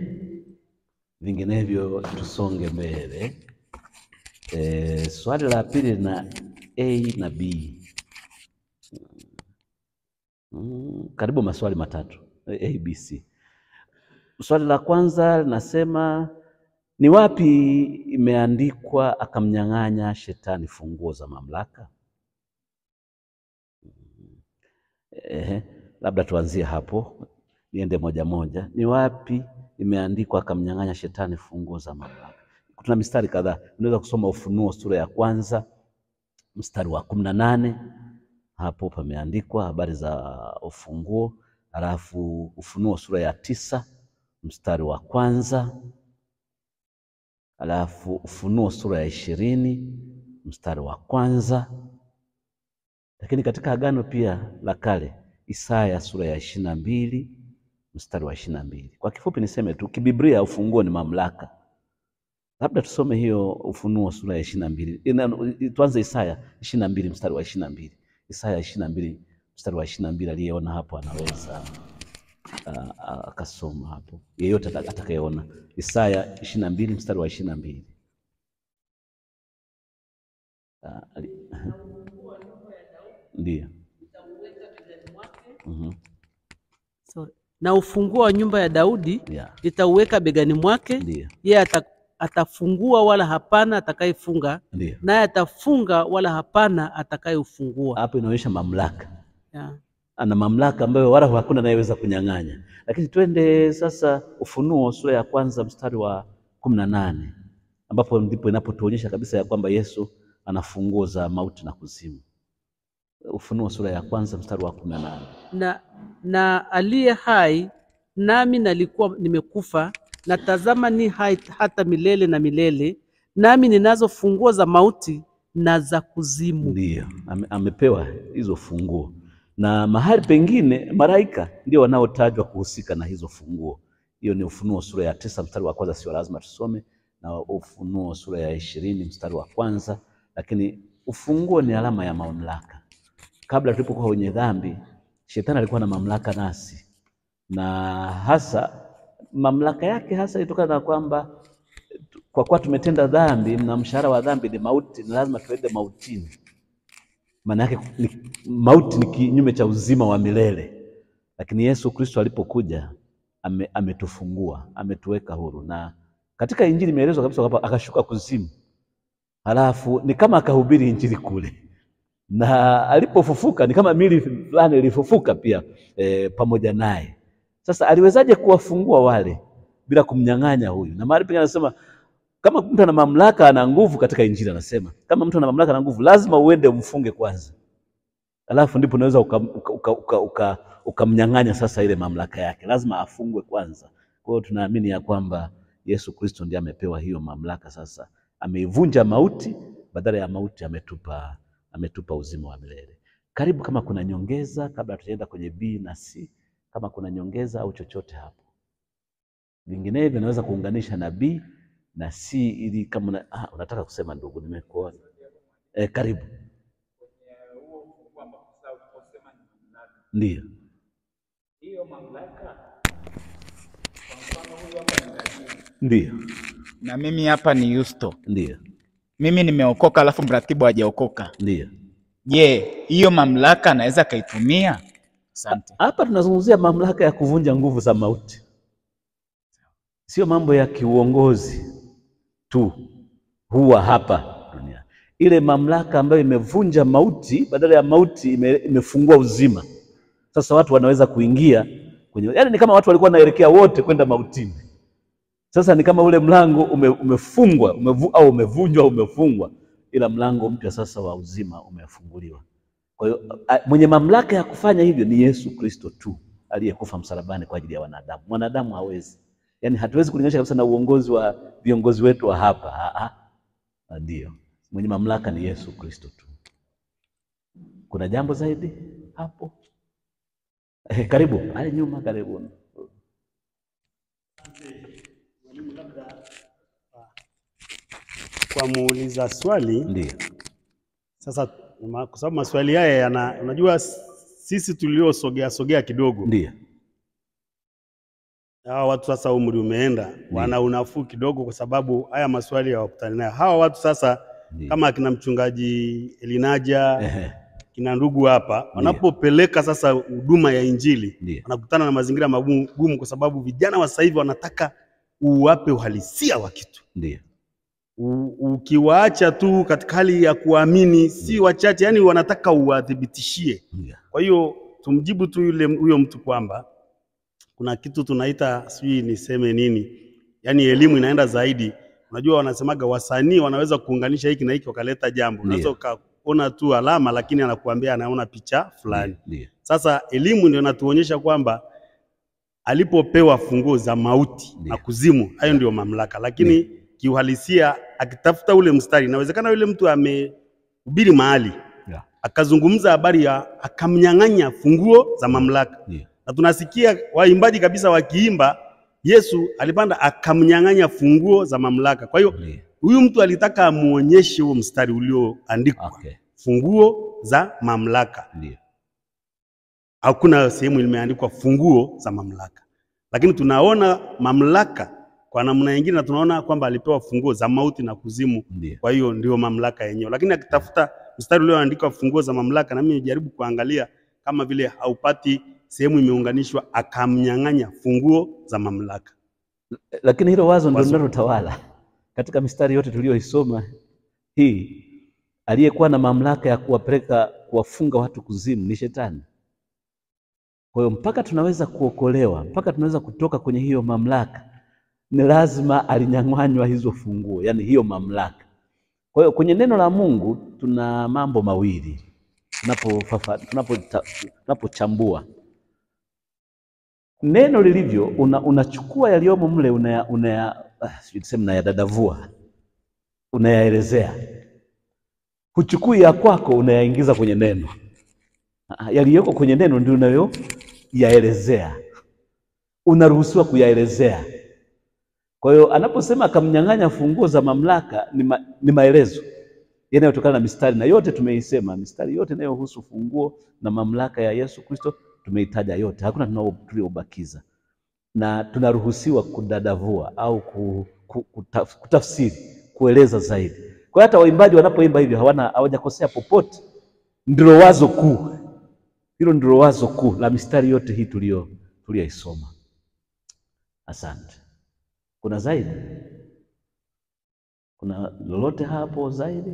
Vinginevyo tusonge mbele. Swali la pili na A na B. Karibu maswali matatu, A, B, C. Swali la kwanza linasema, ni wapi imeandikwa akamnyang'anya shetani funguo za mamlaka? Labda tuanzie hapo, niende moja moja. Ni wapi imeandikwa akamnyang'anya shetani funguo za mamlaka? Kuna mistari kadhaa. Unaweza kusoma Ufunuo sura ya 1 mstari wa 18, hapo pameandikwa habari za ufunguo. Halafu Ufunuo sura ya 9 mstari wa 1, halafu Ufunuo sura ya 20 mstari wa 1. Lakini katika Agano pia la Kale, Isaya sura ya 22 mstari wa 22. Kwa kifupi niseme tu, kibiblia ufunguo ni mamlaka. Labda tusome hiyo Ufunuo sura ya 22. Tuanze Isaya 22 mstari wa 22. Isaya 22 mstari wa 22, aliyeona hapo anaweza akasoma hapo. Yeyote atakayeona. Isaya 22 mstari wa 22. Ndio. Sorry. Na ufunguo wa nyumba ya Daudi Yeah. nitauweka begani mwake. Ndio. Yeye atafungua wala hapana atakayefunga, Ndio. naye atafunga wala hapana atakayefungua. Hapo inaonyesha mamlaka. Yeah. Ana mamlaka ambayo wala hakuna anayeweza kunyang'anya. Lakini twende sasa Ufunuo sura ya 1 mstari wa 18, ambapo ndipo inapotuonyesha kabisa ya kwamba Yesu ana funguo za mauti na kuzimu. Ufunuo sura ya 1 mstari wa 18. Na aliye hai nami nalikuwa nimekufa, na tazama ni hai hata milele na milele, nami ninazo funguo za mauti na za kuzimu. Ndio, amepewa hizo funguo. Na mahali pengine malaika ndio wanaotajwa kuhusika na hizo funguo. Hiyo ni Ufunuo sura ya 9 mstari wa 1, sio lazima tusome, na Ufunuo sura ya 20 mstari wa 1. Lakini ufunguo ni alama ya mamlaka. Kabla tulipokuwa wenye dhambi, Shetani alikuwa na mamlaka nasi, na hasa mamlaka yake hasa ilitokana na kwamba kwa kuwa tumetenda dhambi na mshahara wa dhambi ni mauti, na lazima tuende mautini. Maana yake mauti ni kinyume cha uzima wa milele. Lakini Yesu Kristo alipokuja ametufungua, ametuweka huru. Na katika Injili imeelezwa kabisa kwamba akashuka kuzimu, halafu ni kama akahubiri Injili kule, na alipofufuka ni kama mili fulani ilifufuka pia pamoja naye. Sasa aliwezaje kuwafungua wale bila kumnyang'anya huyu? Na mahali pengine anasema kama mtu ana mamlaka, ana nguvu. Katika Injili anasema kama mtu ana mamlaka na nguvu, lazima uende umfunge kwanza, alafu ndipo unaweza ukamnyang'anya sasa ile mamlaka yake. Lazima afungwe kwanza. Kwa hiyo tunaamini ya kwamba Yesu Kristo ndiye amepewa hiyo mamlaka. Sasa ameivunja mauti, badala ya mauti ametupa uzima wa milele. Karibu kama kuna nyongeza kabla tujaenda kwenye B na C, kama kuna nyongeza au chochote hapo. Vinginevyo naweza kuunganisha na B na C ili kama unataka kusema ndugu, nimekuona. Karibu. Ndio. Hiyo mamlaka kwa mfano huyu hapa ni Daniel. Ndio. Na mimi hapa ni Yusto. Ndio. Mimi nimeokoka alafu mratibu hajaokoka. Ndio. Je, hiyo mamlaka anaweza kaitumia? Asante. Hapa tunazungumzia mamlaka ya kuvunja nguvu za mauti. Sio mambo ya kiuongozi tu huwa hapa dunia. Ile mamlaka ambayo imevunja mauti, badala ya mauti imefungua uzima. Sasa watu wanaweza kuingia kwenye, yaani ni kama watu walikuwa wanaelekea wote kwenda mautini. Sasa ni kama ule mlango umefungwa, umevunjwa au umefungwa, ila mlango mpya sasa wa uzima umefunguliwa. Kwa hiyo mwenye mamlaka ya kufanya hivyo ni Yesu Kristo tu, aliyekufa msalabani kwa ajili ya wanadamu. Mwanadamu hawezi. Yaani hatuwezi kulinganisha kabisa na uongozi wa viongozi wetu wa hapa. Ndio. Mwenye mamlaka ni Yesu Kristo tu. Kuna jambo zaidi hapo? Karibu, pale nyuma, karibu. Kwa muuliza swali. Ndio. Sasa kwa sababu maswali haya unajua sisi tuliosogea kidogo. Ndio. Hawa watu sasa umri umeenda, wana unafuu kidogo kwa sababu haya maswali hawakutani nayo. Hawa watu sasa kama akina mchungaji Elinaja, kina ndugu hapa, wanapopeleka sasa huduma ya Injili, wanakutana na mazingira magumu kwa sababu vijana wa sasa hivi wanataka uwape uhalisia wa kitu. Ndio. Ukiwaacha tu katika hali ya kuamini, si wachache, yani wanataka uwadhibitishie. Kwa hiyo tumjibu tu huyo mtu kwamba kuna kitu tunaita, sijui niseme nini, yani elimu inaenda zaidi. Unajua wanasemaga wasanii wanaweza kuunganisha hiki na hiki wakaleta jambo. Unaweza kuona tu alama, lakini anakuambia anaona picha fulani. Ndiyo. Sasa elimu ndio inatuonyesha kwamba alipopewa funguo za mauti na kuzimu, hayo ndio mamlaka. Lakini kiuhalisia akitafuta ule mstari, inawezekana yule mtu amehubiri mahali akazungumza habari ya akamnyang'anya funguo za mamlaka. Na tunasikia waimbaji kabisa wakiimba Yesu alipanda akamnyang'anya funguo za mamlaka. Kwa hiyo huyu mtu alitaka amuonyeshe huo mstari ulioandikwa funguo za mamlaka. Hakuna sehemu imeandikwa funguo za mamlaka. Lakini tunaona mamlaka kwa namna nyingine, na tunaona kwamba alipewa funguo za mauti na kuzimu. Kwa hiyo ndio mamlaka yenyewe. Lakini akitafuta mstari ulioandikwa funguo za mamlaka, na mimi nijaribu kuangalia kama vile haupati sehemu imeunganishwa akamnyang'anya funguo za mamlaka. Lakini hilo wazo ndio linalotawala katika mistari yote tuliyoisoma hii. Aliyekuwa na mamlaka ya kuwapeleka kuwafunga watu kuzimu ni Shetani. Kwa hiyo mpaka tunaweza kuokolewa, mpaka tunaweza kutoka kwenye hiyo mamlaka, ni lazima alinyang'anywa hizo funguo, yani hiyo mamlaka. Kwa hiyo kwenye neno la Mungu tuna mambo mawili tunapochambua neno lilivyo. Unachukua yaliyomo mle unayadadavua, unayaelezea. Huchukui ya kwako unayaingiza kwenye neno. Yaliyoko kwenye neno ndio unayoyaelezea, unaruhusiwa kuyaelezea. Kwa hiyo anaposema akamnyang'anya funguo za mamlaka ni maelezo yanayotokana na mistari, na yote tumeisema. Mistari yote inayohusu funguo na mamlaka ya Yesu Kristo tumeitaja yote, hakuna tuliobakiza. Na tunaruhusiwa kudadavua au kutafsiri, kueleza zaidi. Kwa hiyo hata waimbaji wanapoimba hivyo hawajakosea popote. Ndilo wazo kuu. Hilo ndilo wazo kuu la mistari yote hii tuliyoisoma. Asante. Kuna zaidi? Kuna lolote hapo zaidi?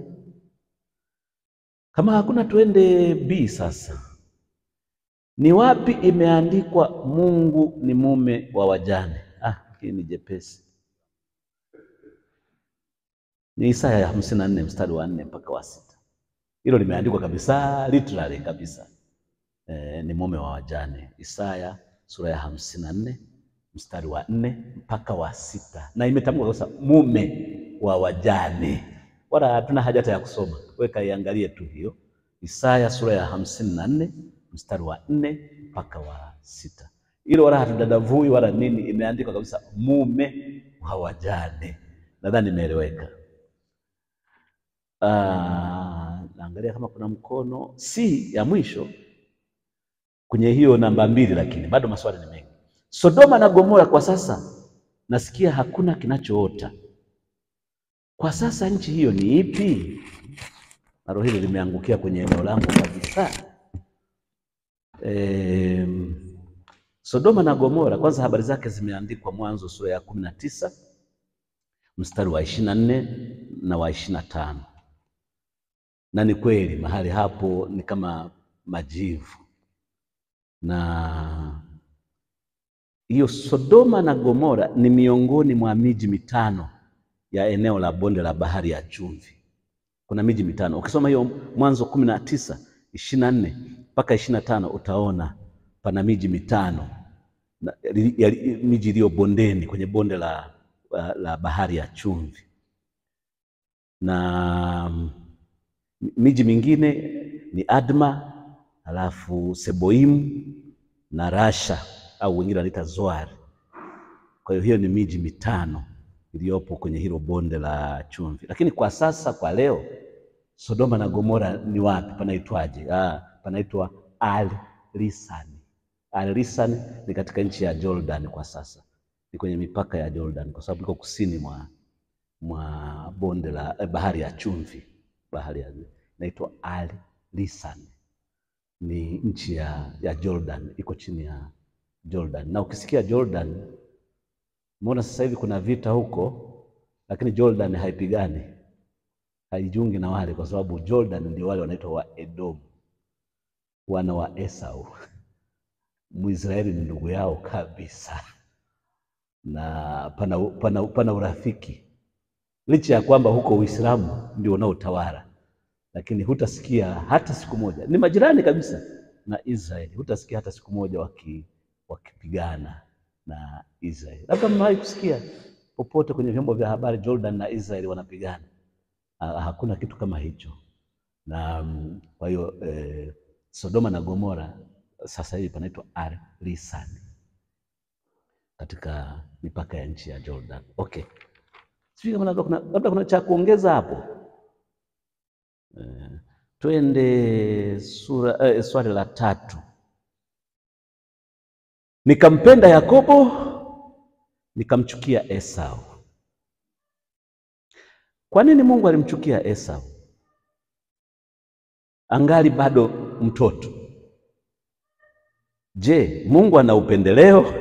Kama hakuna, tuende B sasa. Ni wapi imeandikwa Mungu ni mume wa wajane? Hii ni jepesi. Ni Isaya 54 mstari wa 4 mpaka wa 6. Hilo limeandikwa kabisa, literally kabisa. Ni mume wa wajane. Isaya sura ya 54 mstari wa 4 mpaka wa 6. Na imetamkwa sasa mume wa wajane. Wala hatuna haja ya kusoma. Weka iangalie tu hiyo. Isaya sura ya 54 mstari wa 4 mpaka wa 6. Hilo wala hatudadavui wala nini, imeandikwa kabisa mume wa wajane. Nadhani imeeleweka. Naangalia kama kuna mkono. Si ya mwisho kwenye hiyo namba 2, lakini bado maswali ni mengi. Sodoma na Gomora kwa sasa nasikia hakuna kinachoota. Kwa sasa nchi hiyo ni ipi? Nalo hili limeangukia kwenye eneo langu kabisa. Sodoma na Gomora, kwanza habari zake zimeandikwa Mwanzo sura ya 19 mstari wa 24 na wa 25. Na ni kweli mahali hapo ni kama majivu. Na hiyo Sodoma na Gomora ni miongoni mwa miji mitano ya eneo la bonde la bahari ya chumvi. Kuna miji mitano. Ukisoma hiyo Mwanzo 19 24 mpaka 25 utaona pana miji mitano, miji iliyo bondeni kwenye bonde la bahari ya chumvi. Na miji mingine ni Adma, alafu Seboimu na Rasha, au wengine wanaita Zoari. Kwa hiyo ni miji mitano iliyopo kwenye hilo bonde la chumvi. Lakini kwa sasa, kwa leo, Sodoma na Gomora ni wapi? Panaitwaje? Panaitwa Al-Lisani. Al-Lisani ni katika nchi ya Jordan kwa sasa. Ni kwenye mipaka ya Jordan kwa sababu iko kusini mwa bonde la bahari ya chumvi. Inaitwa Al-Lisani. Ni nchi ya Jordan, iko chini ya Jordan. Na ukisikia Jordan, mbona sasa hivi kuna vita huko, lakini Jordan haipigani, haijungi na wale, kwa sababu Jordan ndio wale wanaitwa wa Edom, wana wa Esau. Mwisraeli ni ndugu yao kabisa, na pana urafiki, licha ya kwamba huko Uislamu ndio unaotawala, lakini hutasikia hata siku moja. Ni majirani kabisa na Israeli, hutasikia hata siku moja wakipigana na Israeli. Labda mmewahi kusikia popote kwenye vyombo vya habari Jordan na Israeli wanapigana. Hakuna kitu kama hicho. Na kwa hiyo Sodoma na Gomora sasa hivi panaitwa Ar-Lisan katika mipaka ya nchi ya Jordan. Okay. Sijui kama labda kuna cha kuongeza hapo. Twende swali la 3. Nikampenda Yakobo, nikamchukia Esau. Kwa nini Mungu alimchukia Esau angali bado mtoto? Je, Mungu ana upendeleo?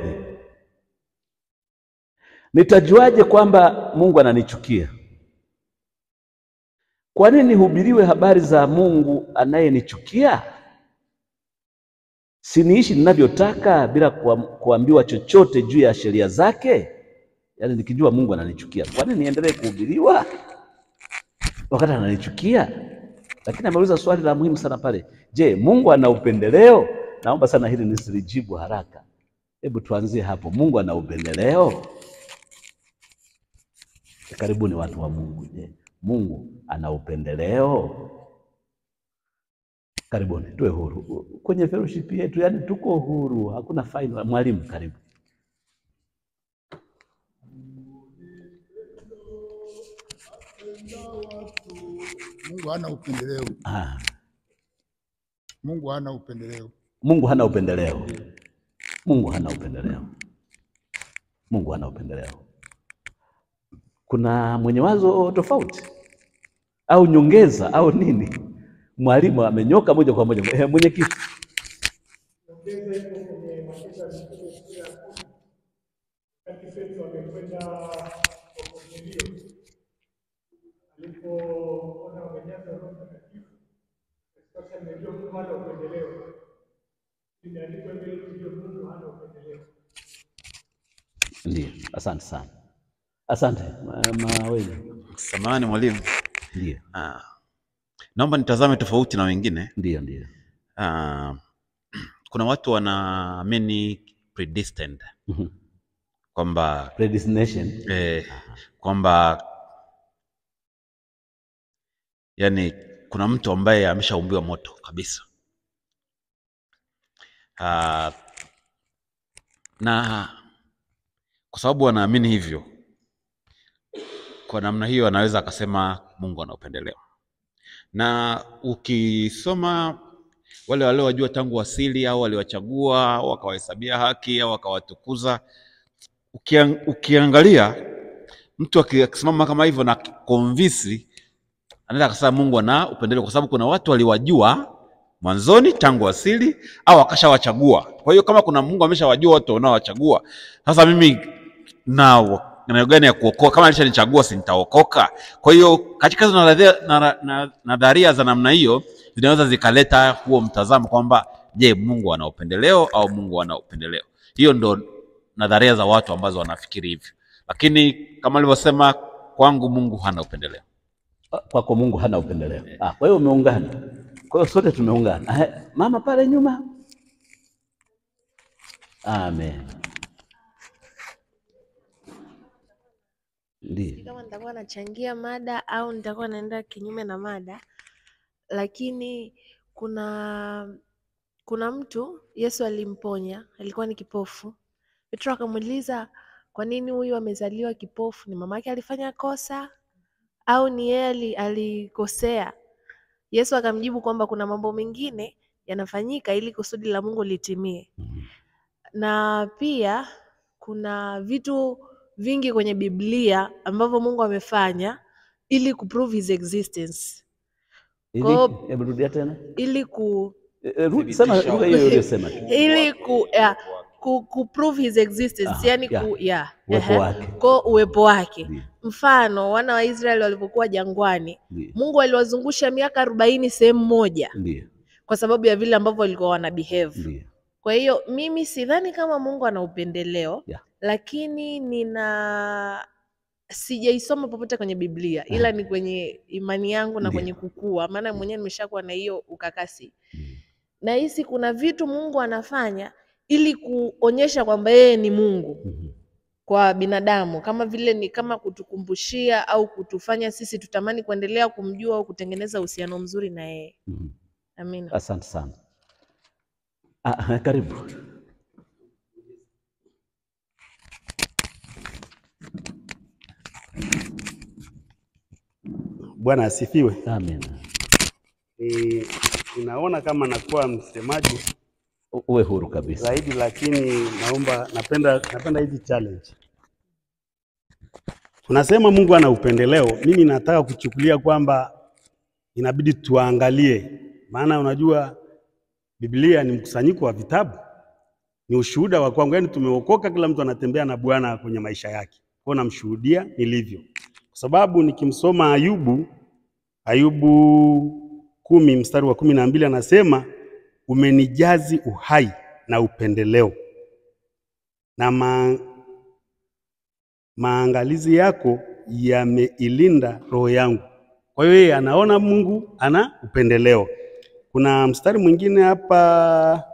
Nitajuaje kwamba Mungu ananichukia? Kwa nini nihubiriwe habari za Mungu anayenichukia? Siniishi ninavyotaka bila kuambiwa chochote juu ya sheria zake? Yaani nikijua Mungu ananichukia, kwa nini niendelee kuhubiriwa wakati ananichukia? Lakini ameuliza swali la muhimu sana pale. Je, Mungu ana upendeleo? Naomba sana hili nisilijibu haraka. Hebu tuanzie hapo. Mungu ana upendeleo? Karibuni watu wa Mungu. Je, Mungu ana upendeleo? Karibuni, tuwe huru kwenye fellowship yetu, yani tuko huru, hakuna faini. Mwalimu, karibu. Mungu hana upendeleo. Mungu hana upendeleo. Mungu hana upendeleo. Mungu hana upendeleo. Mungu hana upendeleo. Kuna mwenye wazo tofauti au nyongeza au nini? Mwalimu amenyoka moja kwa moja. Mwenyekiti. Nyongeza iko kwenye Matendo ya Mitume sura ya 10. Wakati Petro amekwenda kwa Kornelio, alipoona wamenyaza Roho Mtakatifu, sasa nimejua Mungu hana upendeleo. Imeandikwa mbele ndio Mungu hana upendeleo. Ndiyo, asante sana. Asante Maweli. Samahani mwalimu. Ndiyo. Naomba nitazame tofauti na wengine. Ndiyo. Kuna watu wanaamini predestined. Kwamba predestination. Kwamba yani kuna mtu ambaye ameshaumbiwa moto kabisa. Na kwa sababu wanaamini hivyo, kwa namna hiyo anaweza akasema Mungu ana upendeleo. Na ukisoma wale waliowajua tangu asili au waliwachagua au wakawahesabia haki au wakawatukuza, ukiangalia mtu akisimama kama hivyo na convince, anaweza akasema Mungu ana upendeleo, kwa sababu kuna watu waliwajua mwanzoni tangu asili au akashawachagua. Kwa hiyo kama kuna Mungu ameshawajua watu wanaowachagua, sasa mimi na gani ya kuokoka? Kama alishanichagua si nitaokoka? Kwa hiyo katika hizo nadharia za namna hiyo zinaweza zikaleta huo mtazamo kwamba je, Mungu ana upendeleo au Mungu ana upendeleo. Hiyo ndo nadharia za watu ambazo wanafikiri hivyo. Lakini kama alivyosema, kwangu Mungu hana upendeleo. Kwako Mungu hana upendeleo. Kwa hiyo umeungana. Kwa hiyo sote tumeungana. Mama pale nyuma. Amen. Ndiyo. Kama nitakuwa nachangia mada au nitakuwa naenda kinyume na mada, lakini kuna mtu Yesu alimponya, alikuwa ni kipofu. Petro akamuuliza, kwa nini huyu amezaliwa kipofu? Ni mama yake alifanya kosa au ni yeye alikosea? Yesu akamjibu kwamba kuna mambo mengine yanafanyika ili kusudi la Mungu litimie. Na pia kuna vitu vingi kwenye Biblia ambavyo Mungu amefanya ili kuprove his existence. Hebu rudia tena. Ili sema hiyo sema. Ili kuprove his existence, yani uwepo wake. Kwa uwepo wake. Mfano, wana wa Israeli walipokuwa jangwani, Mungu aliwazungusha miaka 40 sehemu moja. Kwa sababu ya vile ambavyo walikuwa wana behave. Kwa hiyo mimi sidhani kama Mungu ana upendeleo, lakini sijaisoma popote kwenye Biblia, ila ni kwenye imani yangu na kwenye kukua, maana mwenyewe nimeshakuwa na hiyo ukakasi. Nahisi kuna vitu Mungu anafanya ili kuonyesha kwamba yeye ni Mungu kwa binadamu, kama vile ni kama kutukumbushia au kutufanya sisi tutamani kuendelea kumjua au kutengeneza uhusiano mzuri na yeye. Amina. Asante sana. Karibu. Bwana asifiwe. Amen. Ninaona kama nakuwa msemaji, uwe huru kabisa zaidi, lakini napenda hizi challenge. Tunasema Mungu ana upendeleo. Mimi nataka kuchukulia kwamba inabidi tuangalie, maana unajua Biblia ni mkusanyiko wa vitabu, ni ushuhuda wa kwangu. Yaani tumeokoka, kila mtu anatembea na Bwana kwenye maisha yake. Kwa namshuhudia nilivyo. Kwa sababu nikimsoma Ayubu 10 mstari wa 12 anasema, umenijazi uhai na upendeleo, na maangalizi yako yameilinda roho yangu. Kwa hiyo yeye anaona Mungu ana upendeleo. Kuna mstari mwingine hapa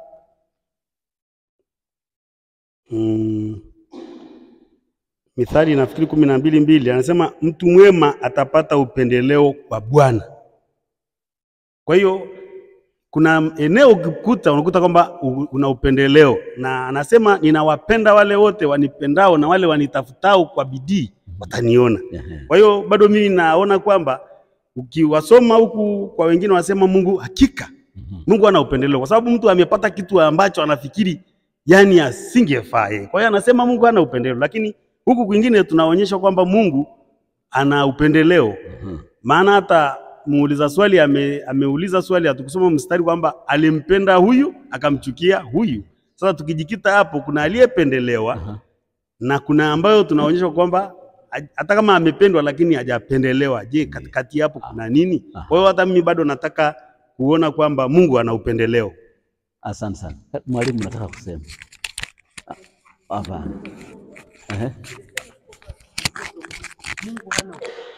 Mithali nafikiri 12:2 anasema, mtu mwema atapata upendeleo kwa Bwana. Kwa hiyo kuna eneo ukikuta unakuta kwamba una upendeleo, na anasema ninawapenda wale wote wanipendao, na wale wanitafutao kwa bidii wataniona. Kwa hiyo bado mimi naona kwamba ukiwasoma huku kwa wengine wasema Mungu, hakika Mungu ana upendeleo, kwa sababu mtu amepata kitu ambacho anafikiri yani asingefaa. Kwa hiyo anasema Mungu ana upendeleo, lakini huku kwingine tunaonyesha kwamba Mungu ana upendeleo. Maana hata muuliza swali ameuliza swali, atukusoma mstari kwamba alimpenda huyu akamchukia huyu. Sasa tukijikita hapo, kuna aliyependelewa na kuna ambayo tunaonyesha kwamba hata kama amependwa lakini hajapendelewa. Je, katikati hapo kuna nini? Kwa hiyo hata mimi bado nataka kuona kwamba Mungu ana upendeleo. Asante sana. Mwalimu, nataka kusema hapana.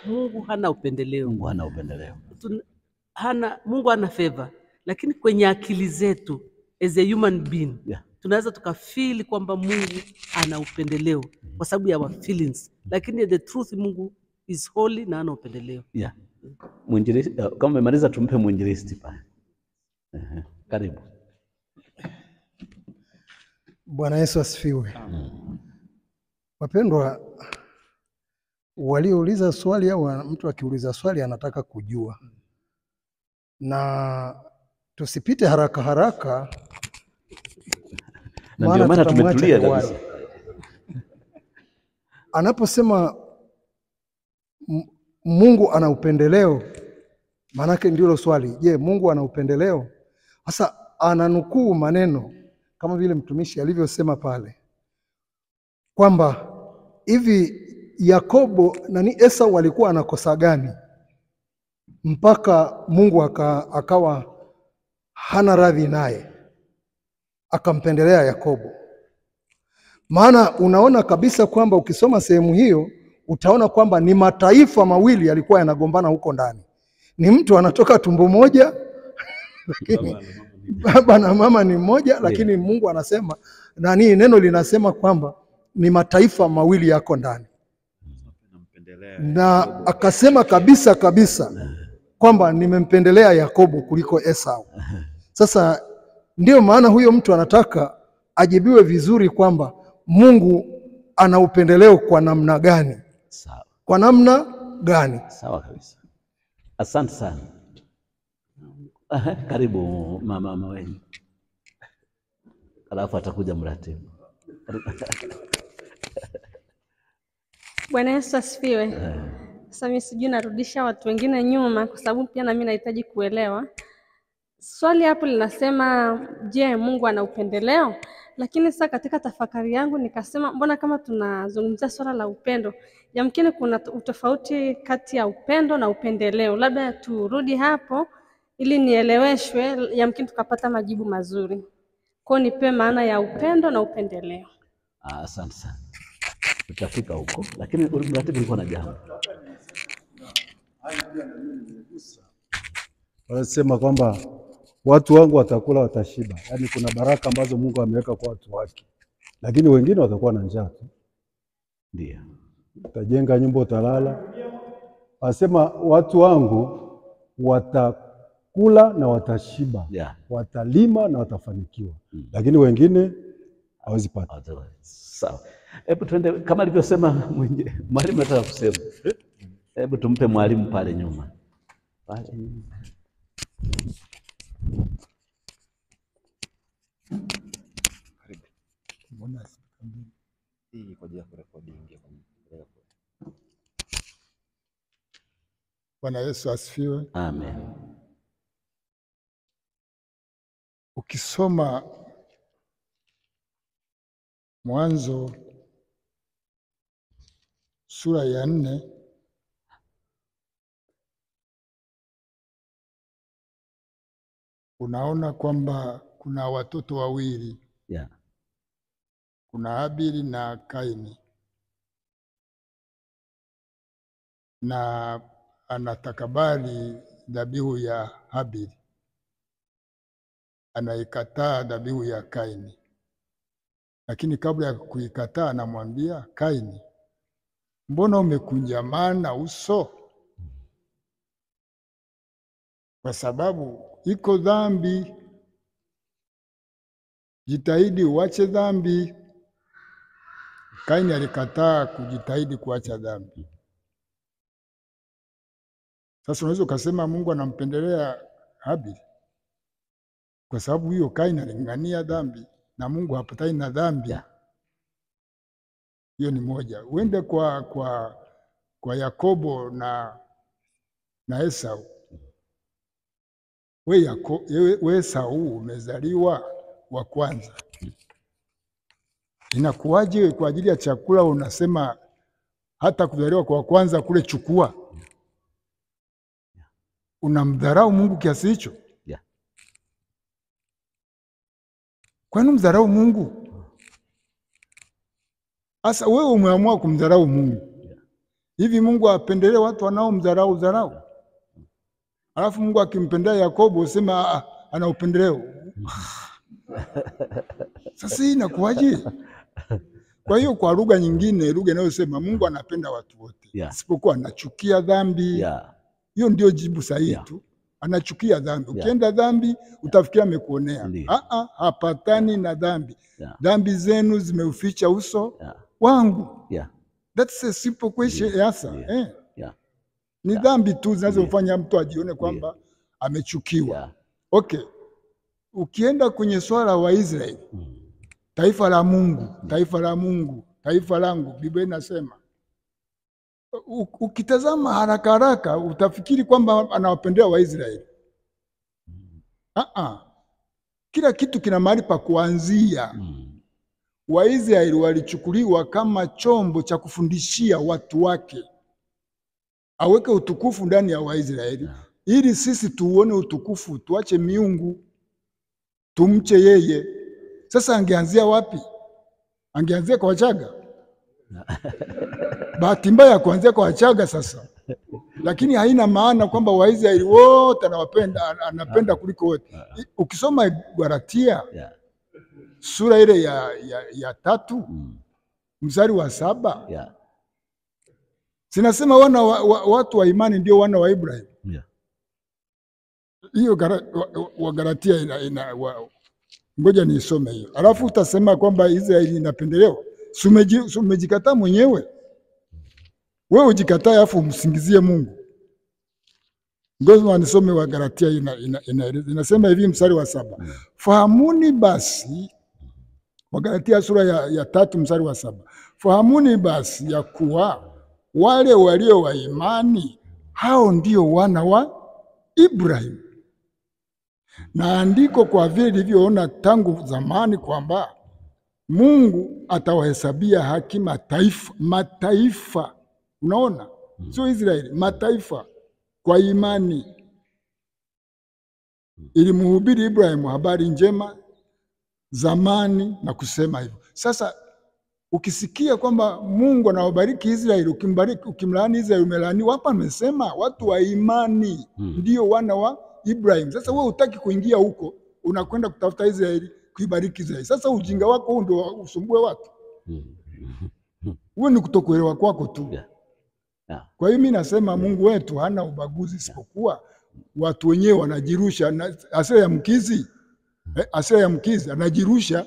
Mungu hana upendeleo. Mungu hana upendeleo. Mungu hana favor, lakini kwenye akili zetu as a human being tunaweza tukafeel kwamba Mungu ana upendeleo kwa sababu ya our feelings, lakini the truth Mungu is holy na hana upendeleo. Mwinjilisti, kama umemaliza tumpe mwinjilisti pale. Karibu. Bwana Yesu asifiwe. Wapendwa, waliouliza swali au mtu akiuliza swali anataka kujua, na tusipite haraka haraka, na ndio maana tumetulia kabisa. Anaposema Mungu ana upendeleo, maanake ndilo swali. Je, Mungu ana upendeleo? Sasa ananukuu maneno kama vile mtumishi alivyosema pale kwamba hivi Yakobo na Esau walikuwa anakosa gani mpaka Mungu akawa hana radhi naye akampendelea Yakobo? Maana unaona kabisa kwamba ukisoma sehemu hiyo utaona kwamba ni mataifa mawili yalikuwa yanagombana huko ndani. Ni mtu anatoka tumbo moja lakini baba na mama ni mmoja, lakini Mungu anasema neno linasema kwamba ni mataifa mawili yako ndani. Na akasema kabisa kwamba nimempendelea Yakobo kuliko Esau. Sasa ndio maana huyo mtu anataka ajibiwe vizuri kwamba Mungu ana upendeleo kwa namna gani? Sawa. Kwa namna gani? Sawa kabisa. Asante sana. Karibu mama wewe. Alafu atakuja mratibu. Bwana Yesu asifiwe. Sasa mimi sijui narudisha watu wengine nyuma kwa sababu pia na mimi nahitaji kuelewa. Swali hapo linasema, je, Mungu ana upendeleo? Lakini sasa katika tafakari yangu nikasema, mbona kama tunazungumzia swala la upendo, yamkini kuna utofauti kati ya upendo na upendeleo. Labda turudi hapo ili nieleweshwe, yamkini tukapata majibu mazuri. Kwa nipe maana ya upendo na upendeleo. Asante sana. tutafika huko, lakini mratibu ulikuwa na jambo. Wanasema kwamba watu wangu watakula watashiba, yaani kuna baraka ambazo Mungu ameweka kwa watu wake, lakini wengine watakuwa na njaa tu. Ndio. Utajenga nyumba utalala. Wanasema watu wangu watakula na watashiba, watalima na watafanikiwa, lakini wengine hawezi pata. Sawa. Hebu tuende kama alivyosema mwalimu, nataka kusema. Hebu tumpe mwalimu pale nyuma. Pale. Hii kwa ajili ya kurekodi ingia kwa. Bwana Yesu asifiwe. Amen. Ukisoma Mwanzo sura ya 4 unaona kwamba kuna watoto wawili, kuna Habili na Kaini, na anatakabali dhabihu ya Habili, anaikataa dhabihu ya Kaini. Lakini kabla ya kuikataa anamwambia Kaini, mbona umekunjamana uso? Kwa sababu iko dhambi, jitahidi uache dhambi. Kaini alikataa kujitahidi kuacha dhambi. Sasa unaweza ukasema Mungu anampendelea Habili kwa sababu hiyo Kaini aling'ania dhambi na Mungu hapatani na dhambi. Hiyo ni moja. Uende kwa Yakobo na Esau. We Esau umezaliwa wa kwanza, inakuwaje kwa ajili ya chakula unasema hata kuzaliwa kwa kwanza kule chukua? Unamdharau Mungu kiasi hicho? Kwa nini mdharau Mungu? Asa wewe umeamua kumdharau Mungu. Hivi Mungu apendelee watu wanaomdharau? Alafu Mungu akimpendelea Yakobo usema ana upendeleo. Sasa hii inakuwaje? Kwa hiyo kwa lugha nyingine, lugha inayosema Mungu anapenda watu wote, isipokuwa anachukia dhambi. Hiyo ndio jibu sahihi tu. Anachukia dhambi. Ukienda dhambi utafikia amekuonea. Hapatani na dhambi. Dhambi zenu zimeuficha uso wangu. That's a simple question answer. Ni dhambi tu zinazofanya mtu ajione kwamba amechukiwa. Okay. Ukienda kwenye swala wa Israeli, taifa la Mungu, taifa langu, Biblia inasema, ukitazama haraka haraka utafikiri kwamba anawapendea Waisraeli. Kila kitu kina mahali pa kuanzia. Waisraeli walichukuliwa kama chombo cha kufundishia watu wake, aweke utukufu ndani ya Waisraeli ili sisi tuone utukufu, tuache miungu, tumche yeye. Sasa angeanzia wapi? Angeanzia kwa Wachaga? Bahati mbaya kuanzia kwa Wachaga sasa. Lakini haina maana kwamba Waisraeli wote anapenda kuliko wote. Ukisoma Galatia sura ile ya 3 mstari wa 7 sinasema watu wa imani ndio wana wa Ibrahim. Hiyo wa Galatia ngoja niisome hiyo. Alafu utasema kwamba Israeli inapendelewa. Umejikataa mwenyewe. Wewe ujikataa alafu umsingizie Mungu. Ngoja nisome wa Galatia inasema hivi mstari wa 7. Fahamuni basi, wa Galatia sura ya 3 mstari wa 7. Fahamuni basi ya kuwa wale walio wa imani hao ndio wana wa Ibrahim. Na andiko kwa vile lilivyoona tangu zamani kwamba Mungu atawahesabia haki mataifa. Unaona? Sio Israeli, mataifa kwa imani. Ilimhubiri Ibrahimu habari njema zamani na kusema hivyo. Sasa Ukisikia kwamba Mungu anawabariki Israeli, ukimlaani Israeli umelaaniwa. Hapa amesema watu wa imani ndio wana wa Ibrahim. Sasa wewe hutaki kuingia huko, unakwenda kutafuta Israeli, kuibariki Israeli. Sasa ujinga wako huu ndio usumbue watu. Huo ni kutokuelewa kwako tu. Kwa hiyo mimi nasema Mungu wetu hana ubaguzi, isipokuwa watu wenyewe wanajirusha. Hasira ya mkizi anajirusha,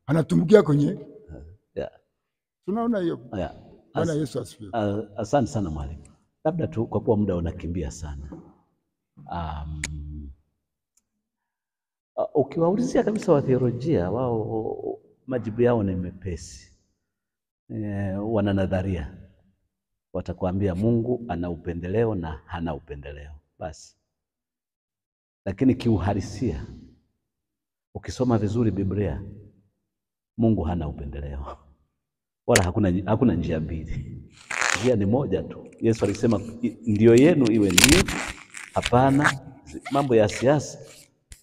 anatumbukia kwenye. Tunaona hiyo. Bwana Yesu asifiwe. Asante sana mwalimu. Labda tu kwa kuwa muda unakimbia sana, ukiwaulizia kabisa wa theolojia, wao majibu yao ni mepesi. Wana nadharia, watakwambia Mungu ana upendeleo na hana upendeleo basi. Lakini kiuhalisia, ukisoma vizuri Biblia, Mungu hana upendeleo, wala hakuna njia mbili. Njia ni moja tu. Yesu alisema ndio yenu iwe ndio, hapana. Mambo ya siasa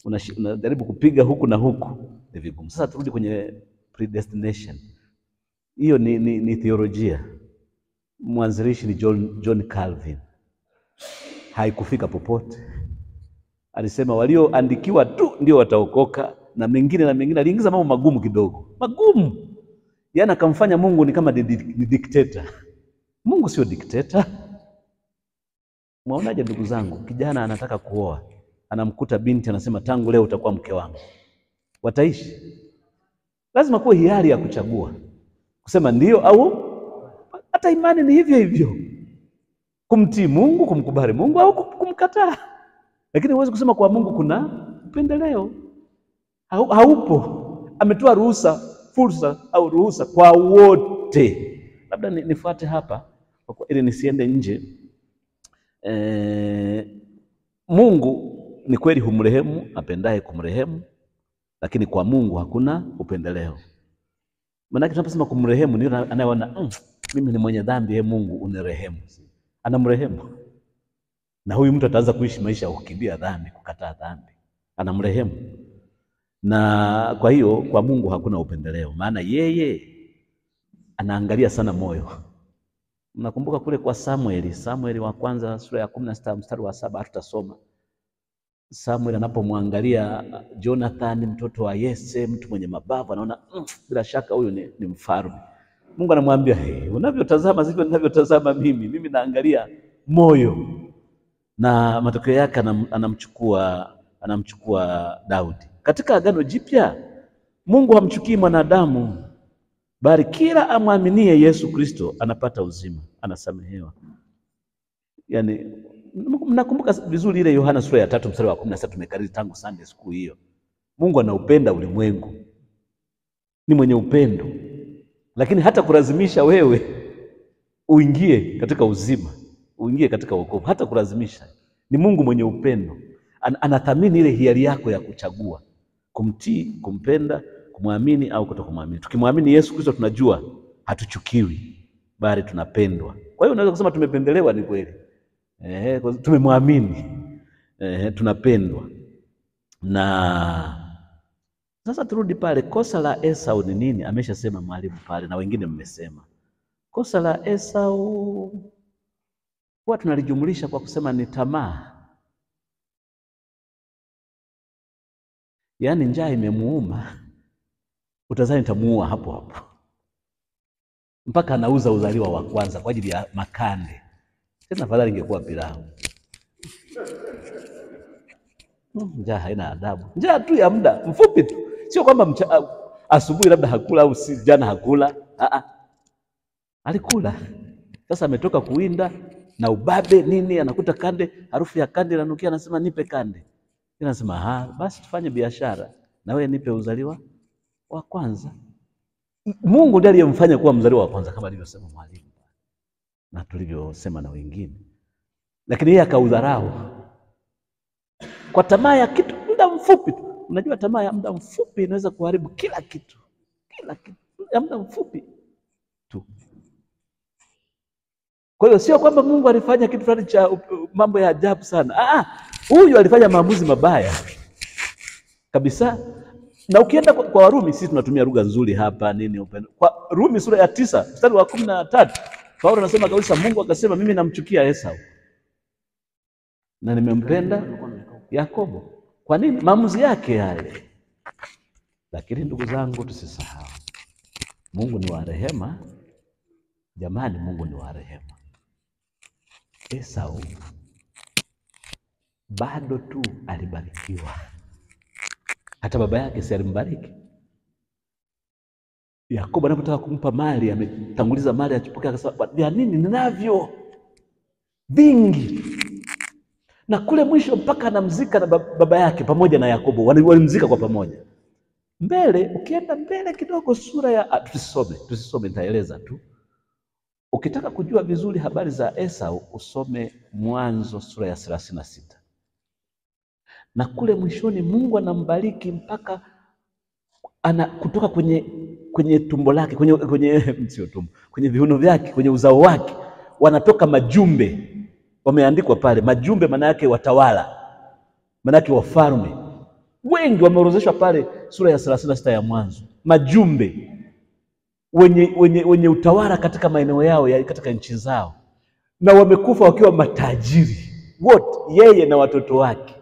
unajaribu kupiga huku na huku, ni vigumu. Sasa turudi kwenye predestination. Hiyo ni theolojia. Mwanzilishi ni John Calvin. Haikufika popote. Alisema walioandikiwa tu ndio wataokoka, na mengine aliingiza mambo magumu kidogo. Magumu. Yaani akamfanya Mungu ni kama ni dikteta. Mungu sio dikteta. Mwaonaje ndugu zangu, kijana anataka kuoa, anamkuta binti anasema tangu leo utakuwa mke wangu. Wataishi? Lazima kuwe hiari ya kuchagua, kusema ndio au. Hata imani ni hivyo hivyo, kumtii Mungu, kumkubali Mungu au kumkataa. Lakini huwezi kusema kwa Mungu kuna upendeleo. Haupo. Ametoa fursa au ruhusa kwa wote. Labda nifuate hapa ili nisiende nje. Mungu ni kweli humrehemu apendaye kumrehemu, lakini kwa Mungu hakuna upendeleo. Maana tunaposema kumrehemu ndio anayeona mimi ni mwenye dhambi, Mungu unirehemu. Anamrehemu. Na huyu mtu ataanza kuishi maisha ya kukimbia dhambi, kukataa dhambi. Anamrehemu. Na kwa hiyo kwa Mungu hakuna upendeleo, maana yeye anaangalia sana moyo. Mnakumbuka kule kwa Samueli wa kwanza sura ya 16 mstari wa 7, hatutasoma. Samueli anapomwangalia Jonathan mtoto wa Yese, mtu mwenye mabavu, anaona bila shaka huyu ni mfalme. Mungu anamwambia, unavyotazama sivyo ninavyotazama mimi naangalia moyo. Na matokeo yake anamchukua Daudi. Katika Agano Jipya, Mungu hamchukii mwanadamu, bali kila amwaminie Yesu Kristo anapata uzima, anasamehewa. Yaani mnakumbuka vizuri ile Yohana sura ya 3 mstari wa 16 tumekariri tangu Sunday school hiyo. Mungu anaupenda ulimwengu. Ni mwenye upendo. Lakini hata kulazimisha wewe uingie katika uzima, uingie katika wokovu, hata kulazimisha. Ni Mungu mwenye upendo. Anathamini ile hiari yako ya kuchagua, kumtii, kumpenda, kumwamini au kutokumwamini. Tukimwamini Yesu Kristo tunajua hatuchukiwi, bali tunapendwa. Kwa hiyo unaweza kusema tumependelewa, ni kweli. Tumemwamini. Tunapendwa. Na sasa turudi pale, kosa la Esau ni nini? Ameshasema mwalimu pale na wengine mmesema. Kosa la Esau huwa tunalijumlisha kwa kusema ni tamaa. Yaani njaa imemuuma, utazani tamuua hapo hapo. Mpaka anauza uzaliwa wa kwanza kwa ajili ya makande. Tena afadhali ingekuwa pilau. Njaa haina adabu. Njaa tu ya muda mfupi tu. Sio kwamba asubuhi labda hakula au jana hakula. Alikula. Sasa ametoka kuwinda na ubabe nini, anakuta kande, harufu ya kande inanukia, anasema nipe kande. Anasema basi tufanye biashara, na wewe nipe uzaliwa wa kwanza. Mungu ndiye aliyemfanya kuwa mzaliwa wa kwanza kama alivyosema mwalimu na tulivyosema na wengine. Lakini yeye akaudharau kwa tamaa ya kitu muda mfupi tu. Unajua tamaa ya muda mfupi inaweza kuharibu kila kitu. Kila kitu ya muda mfupi tu. Kwa hiyo sio kwamba Mungu alifanya kitu fulani cha mambo ya ajabu sana. Huyu alifanya maamuzi mabaya kabisa. Na ukienda kwa Warumi, sisi tunatumia lugha nzuri hapa nini upendo. Kwa Rumi sura ya 9 mstari wa 13 Paulo anasema kabisa, Mungu akasema mimi namchukia Esau na nimempenda Yakobo. Kwa nini? Maamuzi yake yale. Lakini ndugu zangu, tusisahau Mungu ni wa rehema. Jamani, Mungu ni wa rehema. Esau bado tu alibarikiwa. Hata baba yake si alimbariki. Yakobo anapotaka kumpa mali, ametanguliza mali achukue, akasema vya nini, ninavyo vingi. Na kule mwisho mpaka anamzika na baba yake pamoja na Yakobo, walimzika kwa pamoja. Mbele, ukienda mbele kidogo sura ya tusisome nitaeleza tu. Ukitaka kujua vizuri habari za Esau, usome Mwanzo sura ya 36. Na kule mwishoni Mungu anambariki mpaka kutoka kwenye tumbo lake, sio tumbo, kwenye viuno vyake, kwenye uzao wake wanatoka majumbe. Wameandikwa pale majumbe, maana yake watawala, maana yake wafalme. Wengi wameorozeshwa pale sura ya 36 ya Mwanzo. Majumbe wenye utawala katika maeneo yao, katika nchi zao, na wamekufa wakiwa matajiri wote, yeye na watoto wake.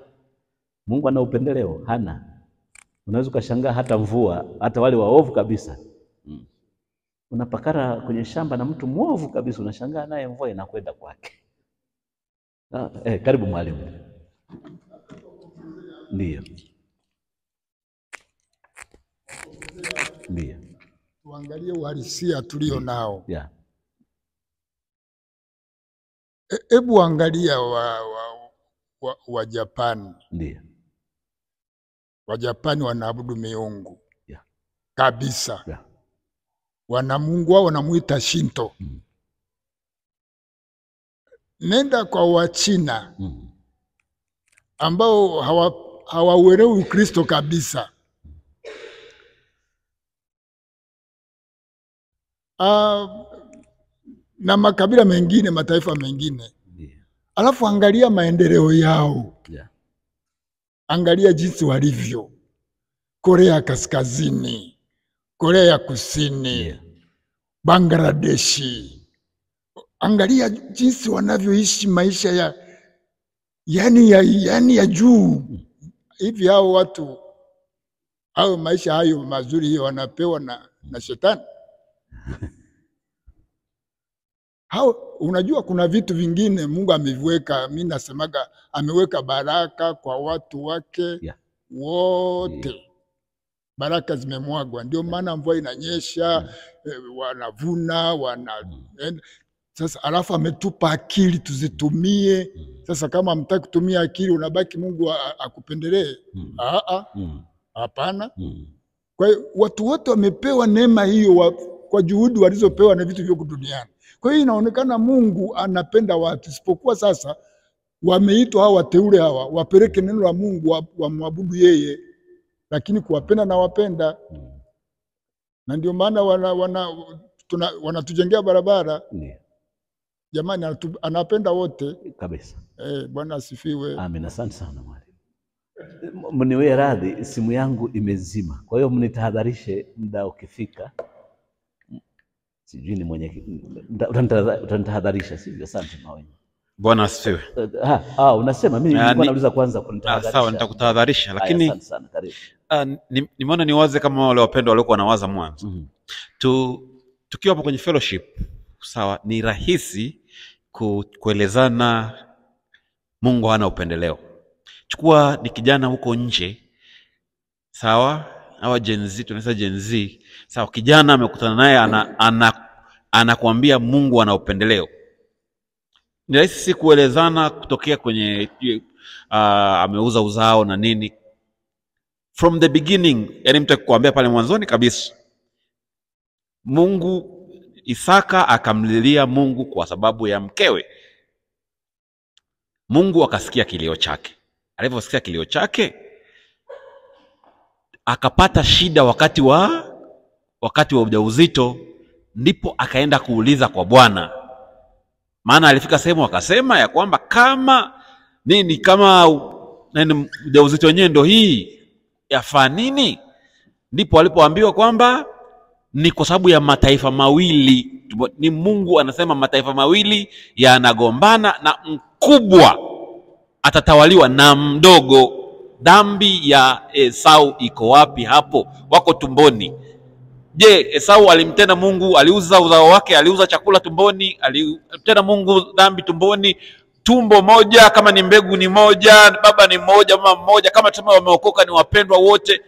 Mungu ana upendeleo? Hana. Unaweza ukashangaa hata mvua, hata wale waovu kabisa. Unapakara kwenye shamba na mtu mwovu kabisa, unashangaa naye mvua inakwenda kwake. Karibu mwalimu. Ndio. Ndio. Tuangalie uhalisia tulio nao. Yeah. Hebu angalia wa Japani. Ndio. Wa Japani wanaabudu miungu. Yeah. Kabisa. Yeah. Wana mungu wao wanamuita Shinto. Nenda kwa Wachina ambao hawauelewi Ukristo kabisa. Na makabila mengine, mataifa mengine. Yeah. Alafu angalia maendeleo yao. Yeah. Angalia jinsi walivyo. Korea Kaskazini, Korea Kusini, Yeah. Bangladeshi. Angalia jinsi wanavyoishi maisha ya juu. Hivi hao watu au maisha hayo mazuri hiyo wanapewa na shetani? Unajua kuna vitu vingine Mungu ameviweka, mimi nasemaga ameweka baraka kwa watu wake. Yeah. Wote. Yeah. Baraka zimemwagwa, ndio maana mvua inanyesha, wanavuna, sasa alafu ametupa akili tuzitumie. Sasa kama hamtaki kutumia akili, unabaki Mungu akupendelee? Hapana. Kwa hiyo watu wote wamepewa neema hiyo kwa juhudi walizopewa na vitu vyote duniani. Kwa hiyo inaonekana Mungu anapenda watu, isipokuwa sasa wameitwa hao wateule hawa wapeleke neno la Mungu, wamwabudu yeye, lakini kuwapenda na wapenda. Na ndio maana wanatujengea barabara. Yeah. Jamani, anapenda wote kabisa. Bwana asifiwe. Amen. Asante sana mwalimu. Mniwe radhi, simu yangu imezima, kwa hiyo mnitahadharishe muda ukifika. Sijui ni mwenye utanitahadharisha, sivyo? Asante mwalimu. Bwana asifiwe. Unasema mimi nilikuwa nauliza kwanza kunitahadharisha. Sawa, nitakutahadharisha, lakini asante sana, karibu. Nimeona niwaze kama wale wapendwa waliokuwa wanawaza mwanzo. Tukiwa hapo kwenye fellowship, sawa, ni rahisi kuelezana Mungu hana upendeleo. Chukua ni kijana huko nje, sawa, hawa Gen Z, tunasema Gen Z, sawa, kijana amekutana naye anakuambia Mungu ana upendeleo. Ni rahisi kuelezana kutokea kwenye ameuza uzao na nini. From the beginning, yani mtu akikwambia pale mwanzoni kabisa, Mungu, Isaka akamlilia Mungu kwa sababu ya mkewe. Mungu akasikia kilio chake. Aliposikia kilio chake, akapata shida wakati wa ujauzito, ndipo akaenda kuuliza kwa Bwana. Maana alifika sehemu akasema ya kwamba kama ujauzito wenyewe ndo hii, yafaa nini? ndipo alipoambiwa kwamba ni kwa sababu ya mataifa mawili. Ni Mungu anasema mataifa mawili yanagombana na mkubwa atatawaliwa na mdogo. Dhambi ya Esau iko wapi hapo? Wako tumboni. Je, Esau alimtenda Mungu? Aliuza uzao wake, aliuza chakula tumboni, alimtenda Mungu dhambi tumboni? Tumbo moja, kama ni mbegu ni moja, baba ni mmoja, mama mmoja, kama tuseme wameokoka ni wapendwa wote.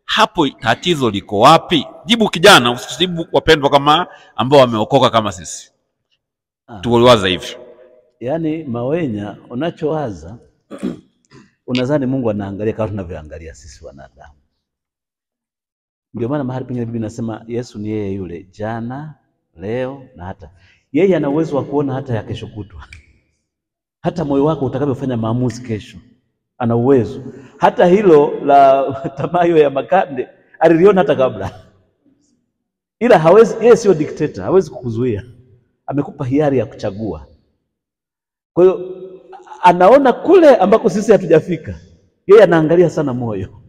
Hapo tatizo liko wapi? Jibu kijana, usijibu wapendwa kama ambao wameokoka kama sisi. Tuliwaza hivyo. Yaani Mawenya, unachowaza unadhani Mungu anaangalia kama tunavyoangalia sisi wanadamu. Ndio maana mahali pengine Biblia inasema Yesu ni yeye yule jana, leo na hata. Yeye ana uwezo wa kuona hata ya kesho kutwa. Hata moyo wako utakavyofanya maamuzi kesho. Ana uwezo. Hata hilo la tamaa hiyo ya makande aliliona hata kabla. Ila hawezi, yeye sio dikteta, hawezi kukuzuia. Amekupa hiari ya kuchagua. Kwa hiyo anaona kule ambako sisi hatujafika. Yeye anaangalia sana moyo.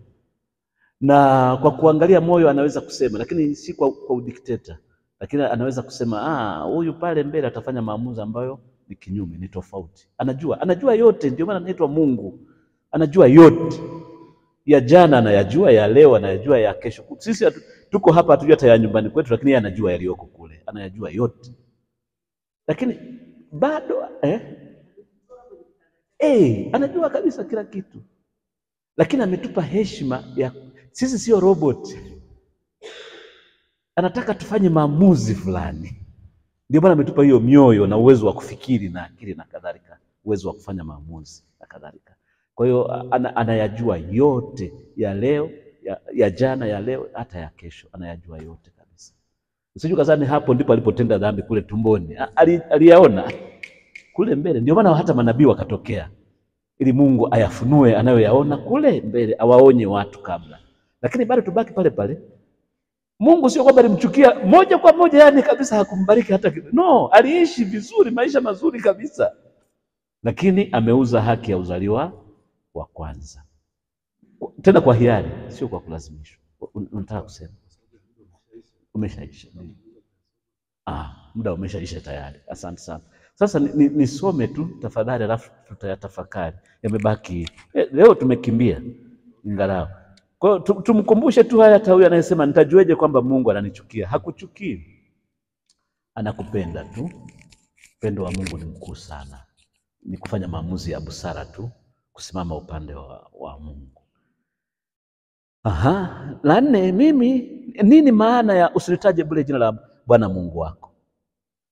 Na kwa kuangalia moyo anaweza kusema, lakini si kwa udikteta. Lakini anaweza kusema, huyu pale mbele atafanya maamuzi ambayo ni kinyume, ni tofauti. Anajua yote, ndio maana anaitwa Mungu. Anajua yote. Ya jana anayajua, ya leo anayajua, ya kesho. Sisi tuko hapa hatujua hata ya nyumbani kwetu, lakini yeye anajua yaliyoko kule. Anayajua yote. Lakini bado anajua kabisa kila kitu. Lakini ametupa heshima ya sisi sio robot. Anataka tufanye maamuzi fulani. Ndio maana ametupa hiyo mioyo na uwezo wa kufikiri na akili na kadhalika, uwezo wa kufanya maamuzi na kadhalika. Kwa hiyo anayajua yote ya leo, ya jana, ya leo, hata ya kesho, anayajua yote kabisa. Usije ukazani hapo ndipo alipotenda dhambi kule tumboni. Aliyaona kule mbele. Ndio maana hata manabii wakatokea ili Mungu ayafunue anayoyaona kule mbele, awaonye watu kabla. Lakini bado tubaki pale pale. Mungu sio kwamba alimchukia moja kwa moja, yani kabisa hakumbariki hata kidogo. No, aliishi vizuri, maisha mazuri kabisa. Lakini ameuza haki ya uzaliwa wa kwanza. Tena kwa hiari, sio kwa kulazimishwa. Unataka kusema? Umeshaisha. Muda umeshaisha tayari. Asante sana. Sasa nisome tu tafadhali, alafu tutayatafakari. Yamebaki leo tumekimbia ingalau. Kwa hiyo tumkumbushe tu haya, hata huyu anayesema nitajueje kwamba Mungu ananichukia? Hakuchukii. Anakupenda tu. Upendo wa Mungu ni mkuu sana. Ni kufanya maamuzi ya busara tu, kusimama upande wa Mungu. La nne, nini maana ya usilitaje bure jina la Bwana Mungu wako?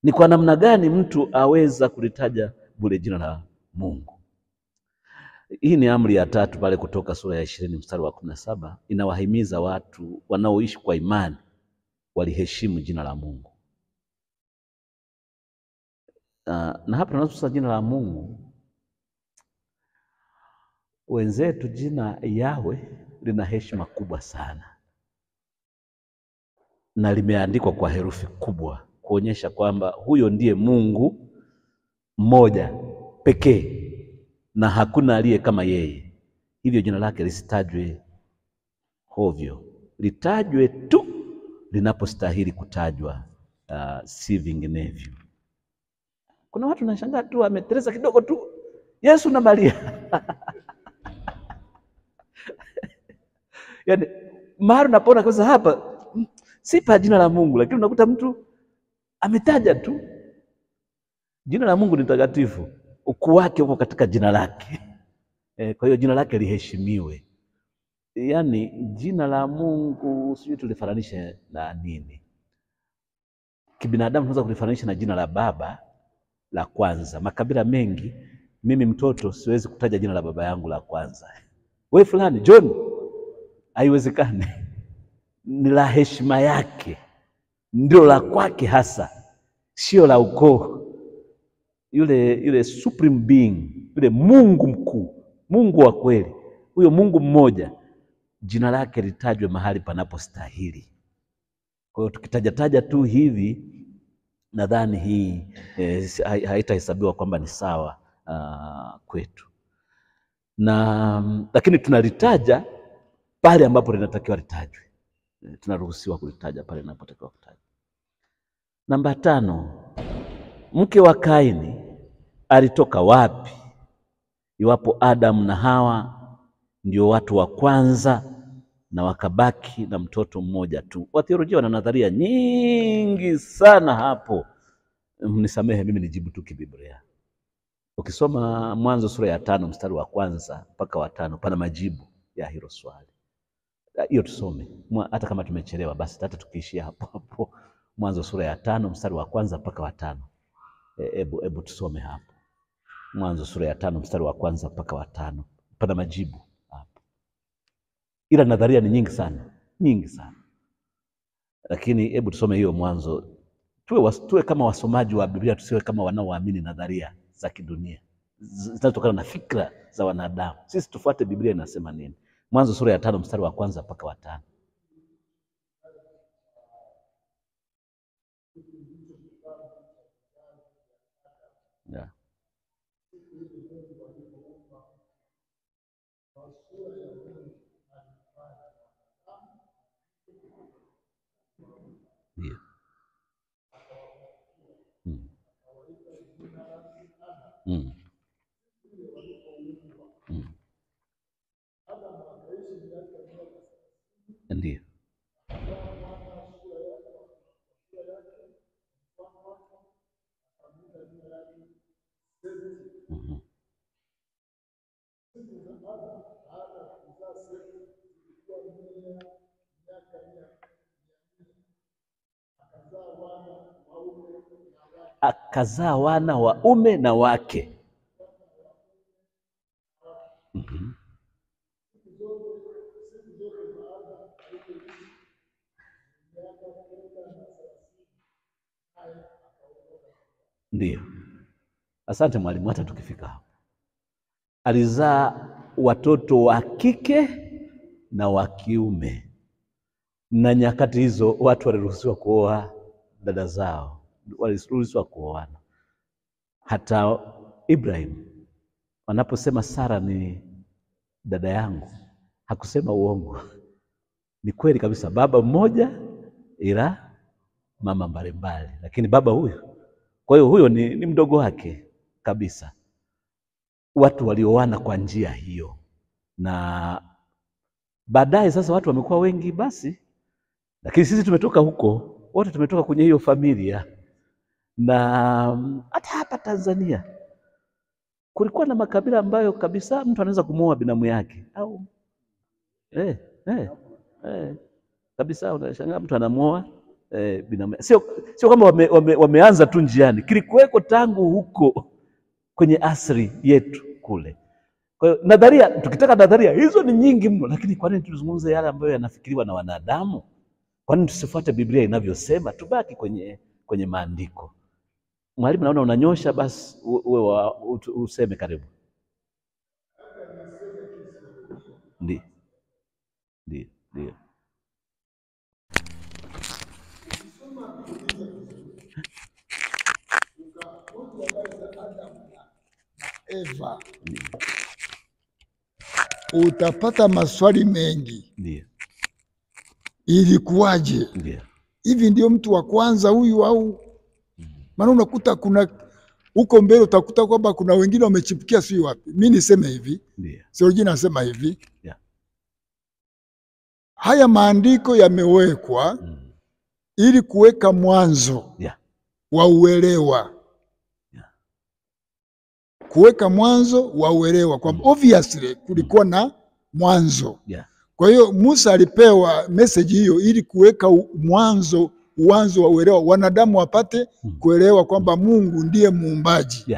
Ni kwa namna gani mtu aweza kulitaja bure jina la Mungu? Hii ni amri ya 3 pale Kutoka sura ya 20 mstari wa 17, inawahimiza watu wanaoishi kwa imani waliheshimu jina la Mungu. Na hapa tunazungumza jina la Mungu. Wenzetu jina Yahwe lina heshima kubwa sana. Na limeandikwa kwa herufi kubwa kuonyesha kwamba huyo ndiye Mungu mmoja pekee na hakuna aliye kama yeye. Hivyo jina lake lisitajwe hovyo. Litajwe tu linapostahili kutajwa, si vinginevyo. Kuna watu nashangaa tu ameteleza kidogo tu Yesu na Maria. Yaani mahali unapoona kwanza hapa si pa jina la Mungu, lakini unakuta mtu ametaja tu. Jina la Mungu ni takatifu. Ukuu wake uko katika jina lake. Kwa hiyo jina lake liheshimiwe. Yaani jina la Mungu sijui tulifananisha na nini? Kibinadamu tunaweza kulifananisha na jina la baba la kwanza. Makabila mengi, mimi mtoto siwezi kutaja jina la baba yangu la kwanza. Wewe fulani John, haiwezekani. Ni la heshima yake. Ndio la kwake hasa. Sio la ukoo. Yule supreme being, yule Mungu mkuu, Mungu wa kweli, huyo Mungu mmoja, jina lake litajwe mahali panapostahili. Kwa hiyo tukitaja tu hivi, nadhani hii haitahesabiwa kwamba ni sawa kwetu. Lakini tunalitaja pale ambapo linatakiwa litajwe. tunaruhusiwa kulitaja pale inapotakiwa kutaja. Namba 5, mke wa Kaini alitoka wapi iwapo Adamu na Hawa ndio watu wa kwanza na wakabaki na mtoto mmoja tu? Watheolojia wana nadharia nyingi sana hapo. Mnisamehe mimi nijibu tu kibiblia. Ukisoma Mwanzo sura ya 5 mstari wa 1 mpaka wa 5 pana majibu ya hilo swali. Hiyo tusome. Hata kama tumechelewa basi hata tukiishia hapo. Mwanzo sura ya 5 mstari wa 1 mpaka wa 5. Ebu tusome hapo. Mwanzo sura ya 5 mstari wa 1 mpaka wa 5. Pana majibu hapo. Ila nadharia ni nyingi sana. Lakini hebu tusome hiyo Mwanzo. Tuwe kama wasomaji wa Biblia, tusiwe kama wanaoamini nadharia za kidunia zinazotokana na fikra za wanadamu. Sisi tufuate Biblia inasema nini. Mwanzo sura ya 5 mstari wa 1 mpaka wa 5. Yeah. Yeah. Ndiyo. Akazaa wana waume na wake. Ndiyo. Asante mwalimu, hata tukifika hapo. Alizaa watoto wa kike na wa kiume, na nyakati hizo watu waliruhusiwa kuoa dada zao, waliruhusiwa kuoana. Hata Ibrahim wanaposema Sara ni dada yangu, hakusema uongo. Ni kweli kabisa, baba mmoja ila mama mbalimbali, lakini baba huyu. Kwa hiyo huyo ni mdogo wake kabisa. Watu walioana kwa njia hiyo, na baadaye sasa watu wamekuwa wengi basi, lakini sisi tumetoka huko, wote tumetoka kwenye hiyo familia. Na hata hapa Tanzania kulikuwa na makabila ambayo kabisa mtu anaweza kumuoa binamu yake au kabisa. Unashangaa mtu anamuoa binamu. Sio kama wameanza tu njiani, kilikuweko tangu huko kwenye asili yetu kule. Kwa hiyo nadharia, tukitaka nadharia hizo ni nyingi mno, lakini kwa nini tuzungumze yale ambayo yanafikiriwa na wanadamu? Kwa nini tusifuate Biblia inavyosema? Tubaki kwenye maandiko. Mwalimu, naona unanyosha, basi uwe useme. Karibu. Ndiyo. Eva, utapata maswali mengi. Ndiyo. Ilikuwaje? Ndiyo. Hivi ndio mtu wa kwanza huyu au? Maana unakuta kuna huko mbele utakuta kwamba kuna wengine wamechipukia sio wapi. Mimi niseme hivi. Ndiyo. Theolojia nasema hivi. Yeah. Haya maandiko yamewekwa ili kuweka mwanzo wa uelewa. Kuweka mwanzo wa uelewa kwa obviously kulikuwa na mwanzo. Kwa hiyo Musa alipewa message hiyo ili kuweka mwanzo wa uelewa, wanadamu wapate kuelewa kwamba Mungu ndiye muumbaji.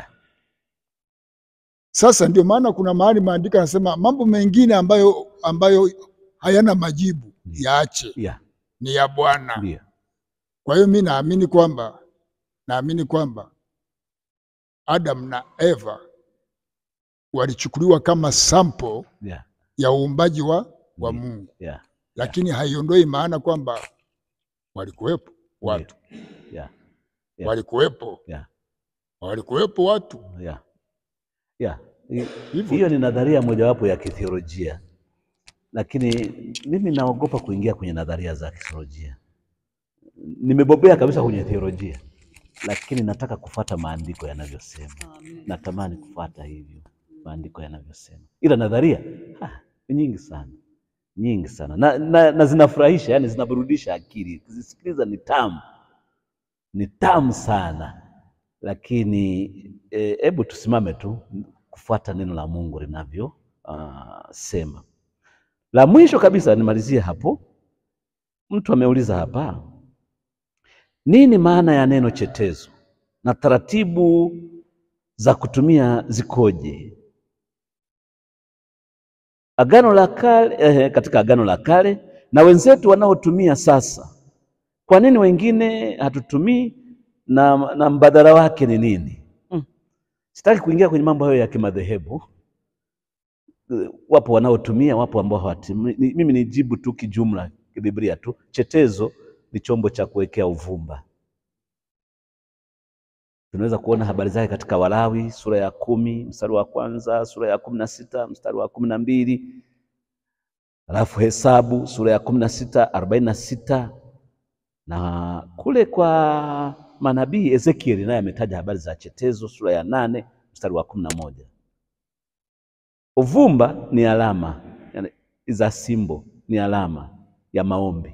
Sasa ndio maana kuna mahali maandiko yanasema mambo mengine ambayo hayana majibu yaache, ni ya Bwana. Kwa hiyo mimi naamini kwamba Adam na Eva walichukuliwa kama sample ya uumbaji wa Mungu. Lakini haiondoi maana kwamba walikuwepo watu. Walikuwepo watu. Hiyo ni nadharia mojawapo ya kitheolojia lakini mimi naogopa kuingia kwenye nadharia za kitheolojia. Nimebobea kabisa kwenye theolojia, lakini nataka kufuata maandiko yanavyosema. Natamani kufuata hivyo maandiko yanavyosema, ila nadharia ni nyingi sana na zinafurahisha, yani zinaburudisha akili, kuzisikiliza ni tamu sana, lakini hebu tusimame tu kufuata neno la Mungu linavyo sema. La mwisho kabisa nimalizie hapo, mtu ameuliza hapa, nini maana ya neno chetezo na taratibu za kutumia zikoje? Agano la Kale, katika Agano la Kale na wenzetu wanaotumia sasa, kwa nini wengine hatutumii na mbadala wake ni nini? Sitaki kuingia kwenye mambo hayo ya kimadhehebu. Wapo wanaotumia, wapo ambao hawatumii. Mimi nijibu tu kijumla, kibiblia tu. Chetezo ni chombo cha kuwekea uvumba. Tunaweza kuona habari zake katika Walawi sura ya 10 mstari wa 1, sura ya 16 mstari wa 12, alafu Hesabu sura ya 16:46, na kule kwa manabii Ezekieli naye ametaja habari za chetezo sura ya 8 mstari wa 11. Uvumba ni alama, yani za simbo, ni alama ya maombi,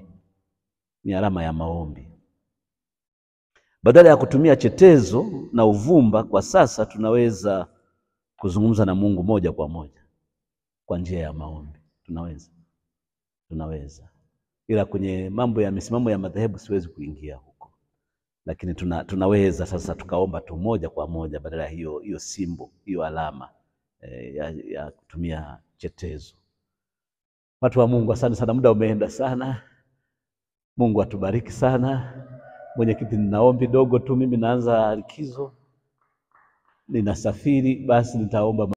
ni alama ya maombi. Badala ya kutumia chetezo na uvumba kwa sasa, tunaweza kuzungumza na Mungu moja kwa moja kwa njia ya maombi. Tunaweza. Ila kwenye mambo ya misimamo ya madhehebu siwezi kuingia huko, lakini tunaweza sasa tukaomba tu moja kwa moja badala ya hiyo simbo, hiyo alama ya kutumia chetezo. Watu wa Mungu, asante sana, muda umeenda sana. Mungu atubariki sana. Mwenyekiti, nina ombi dogo tu, mimi naanza likizo, ninasafiri, basi nitaomba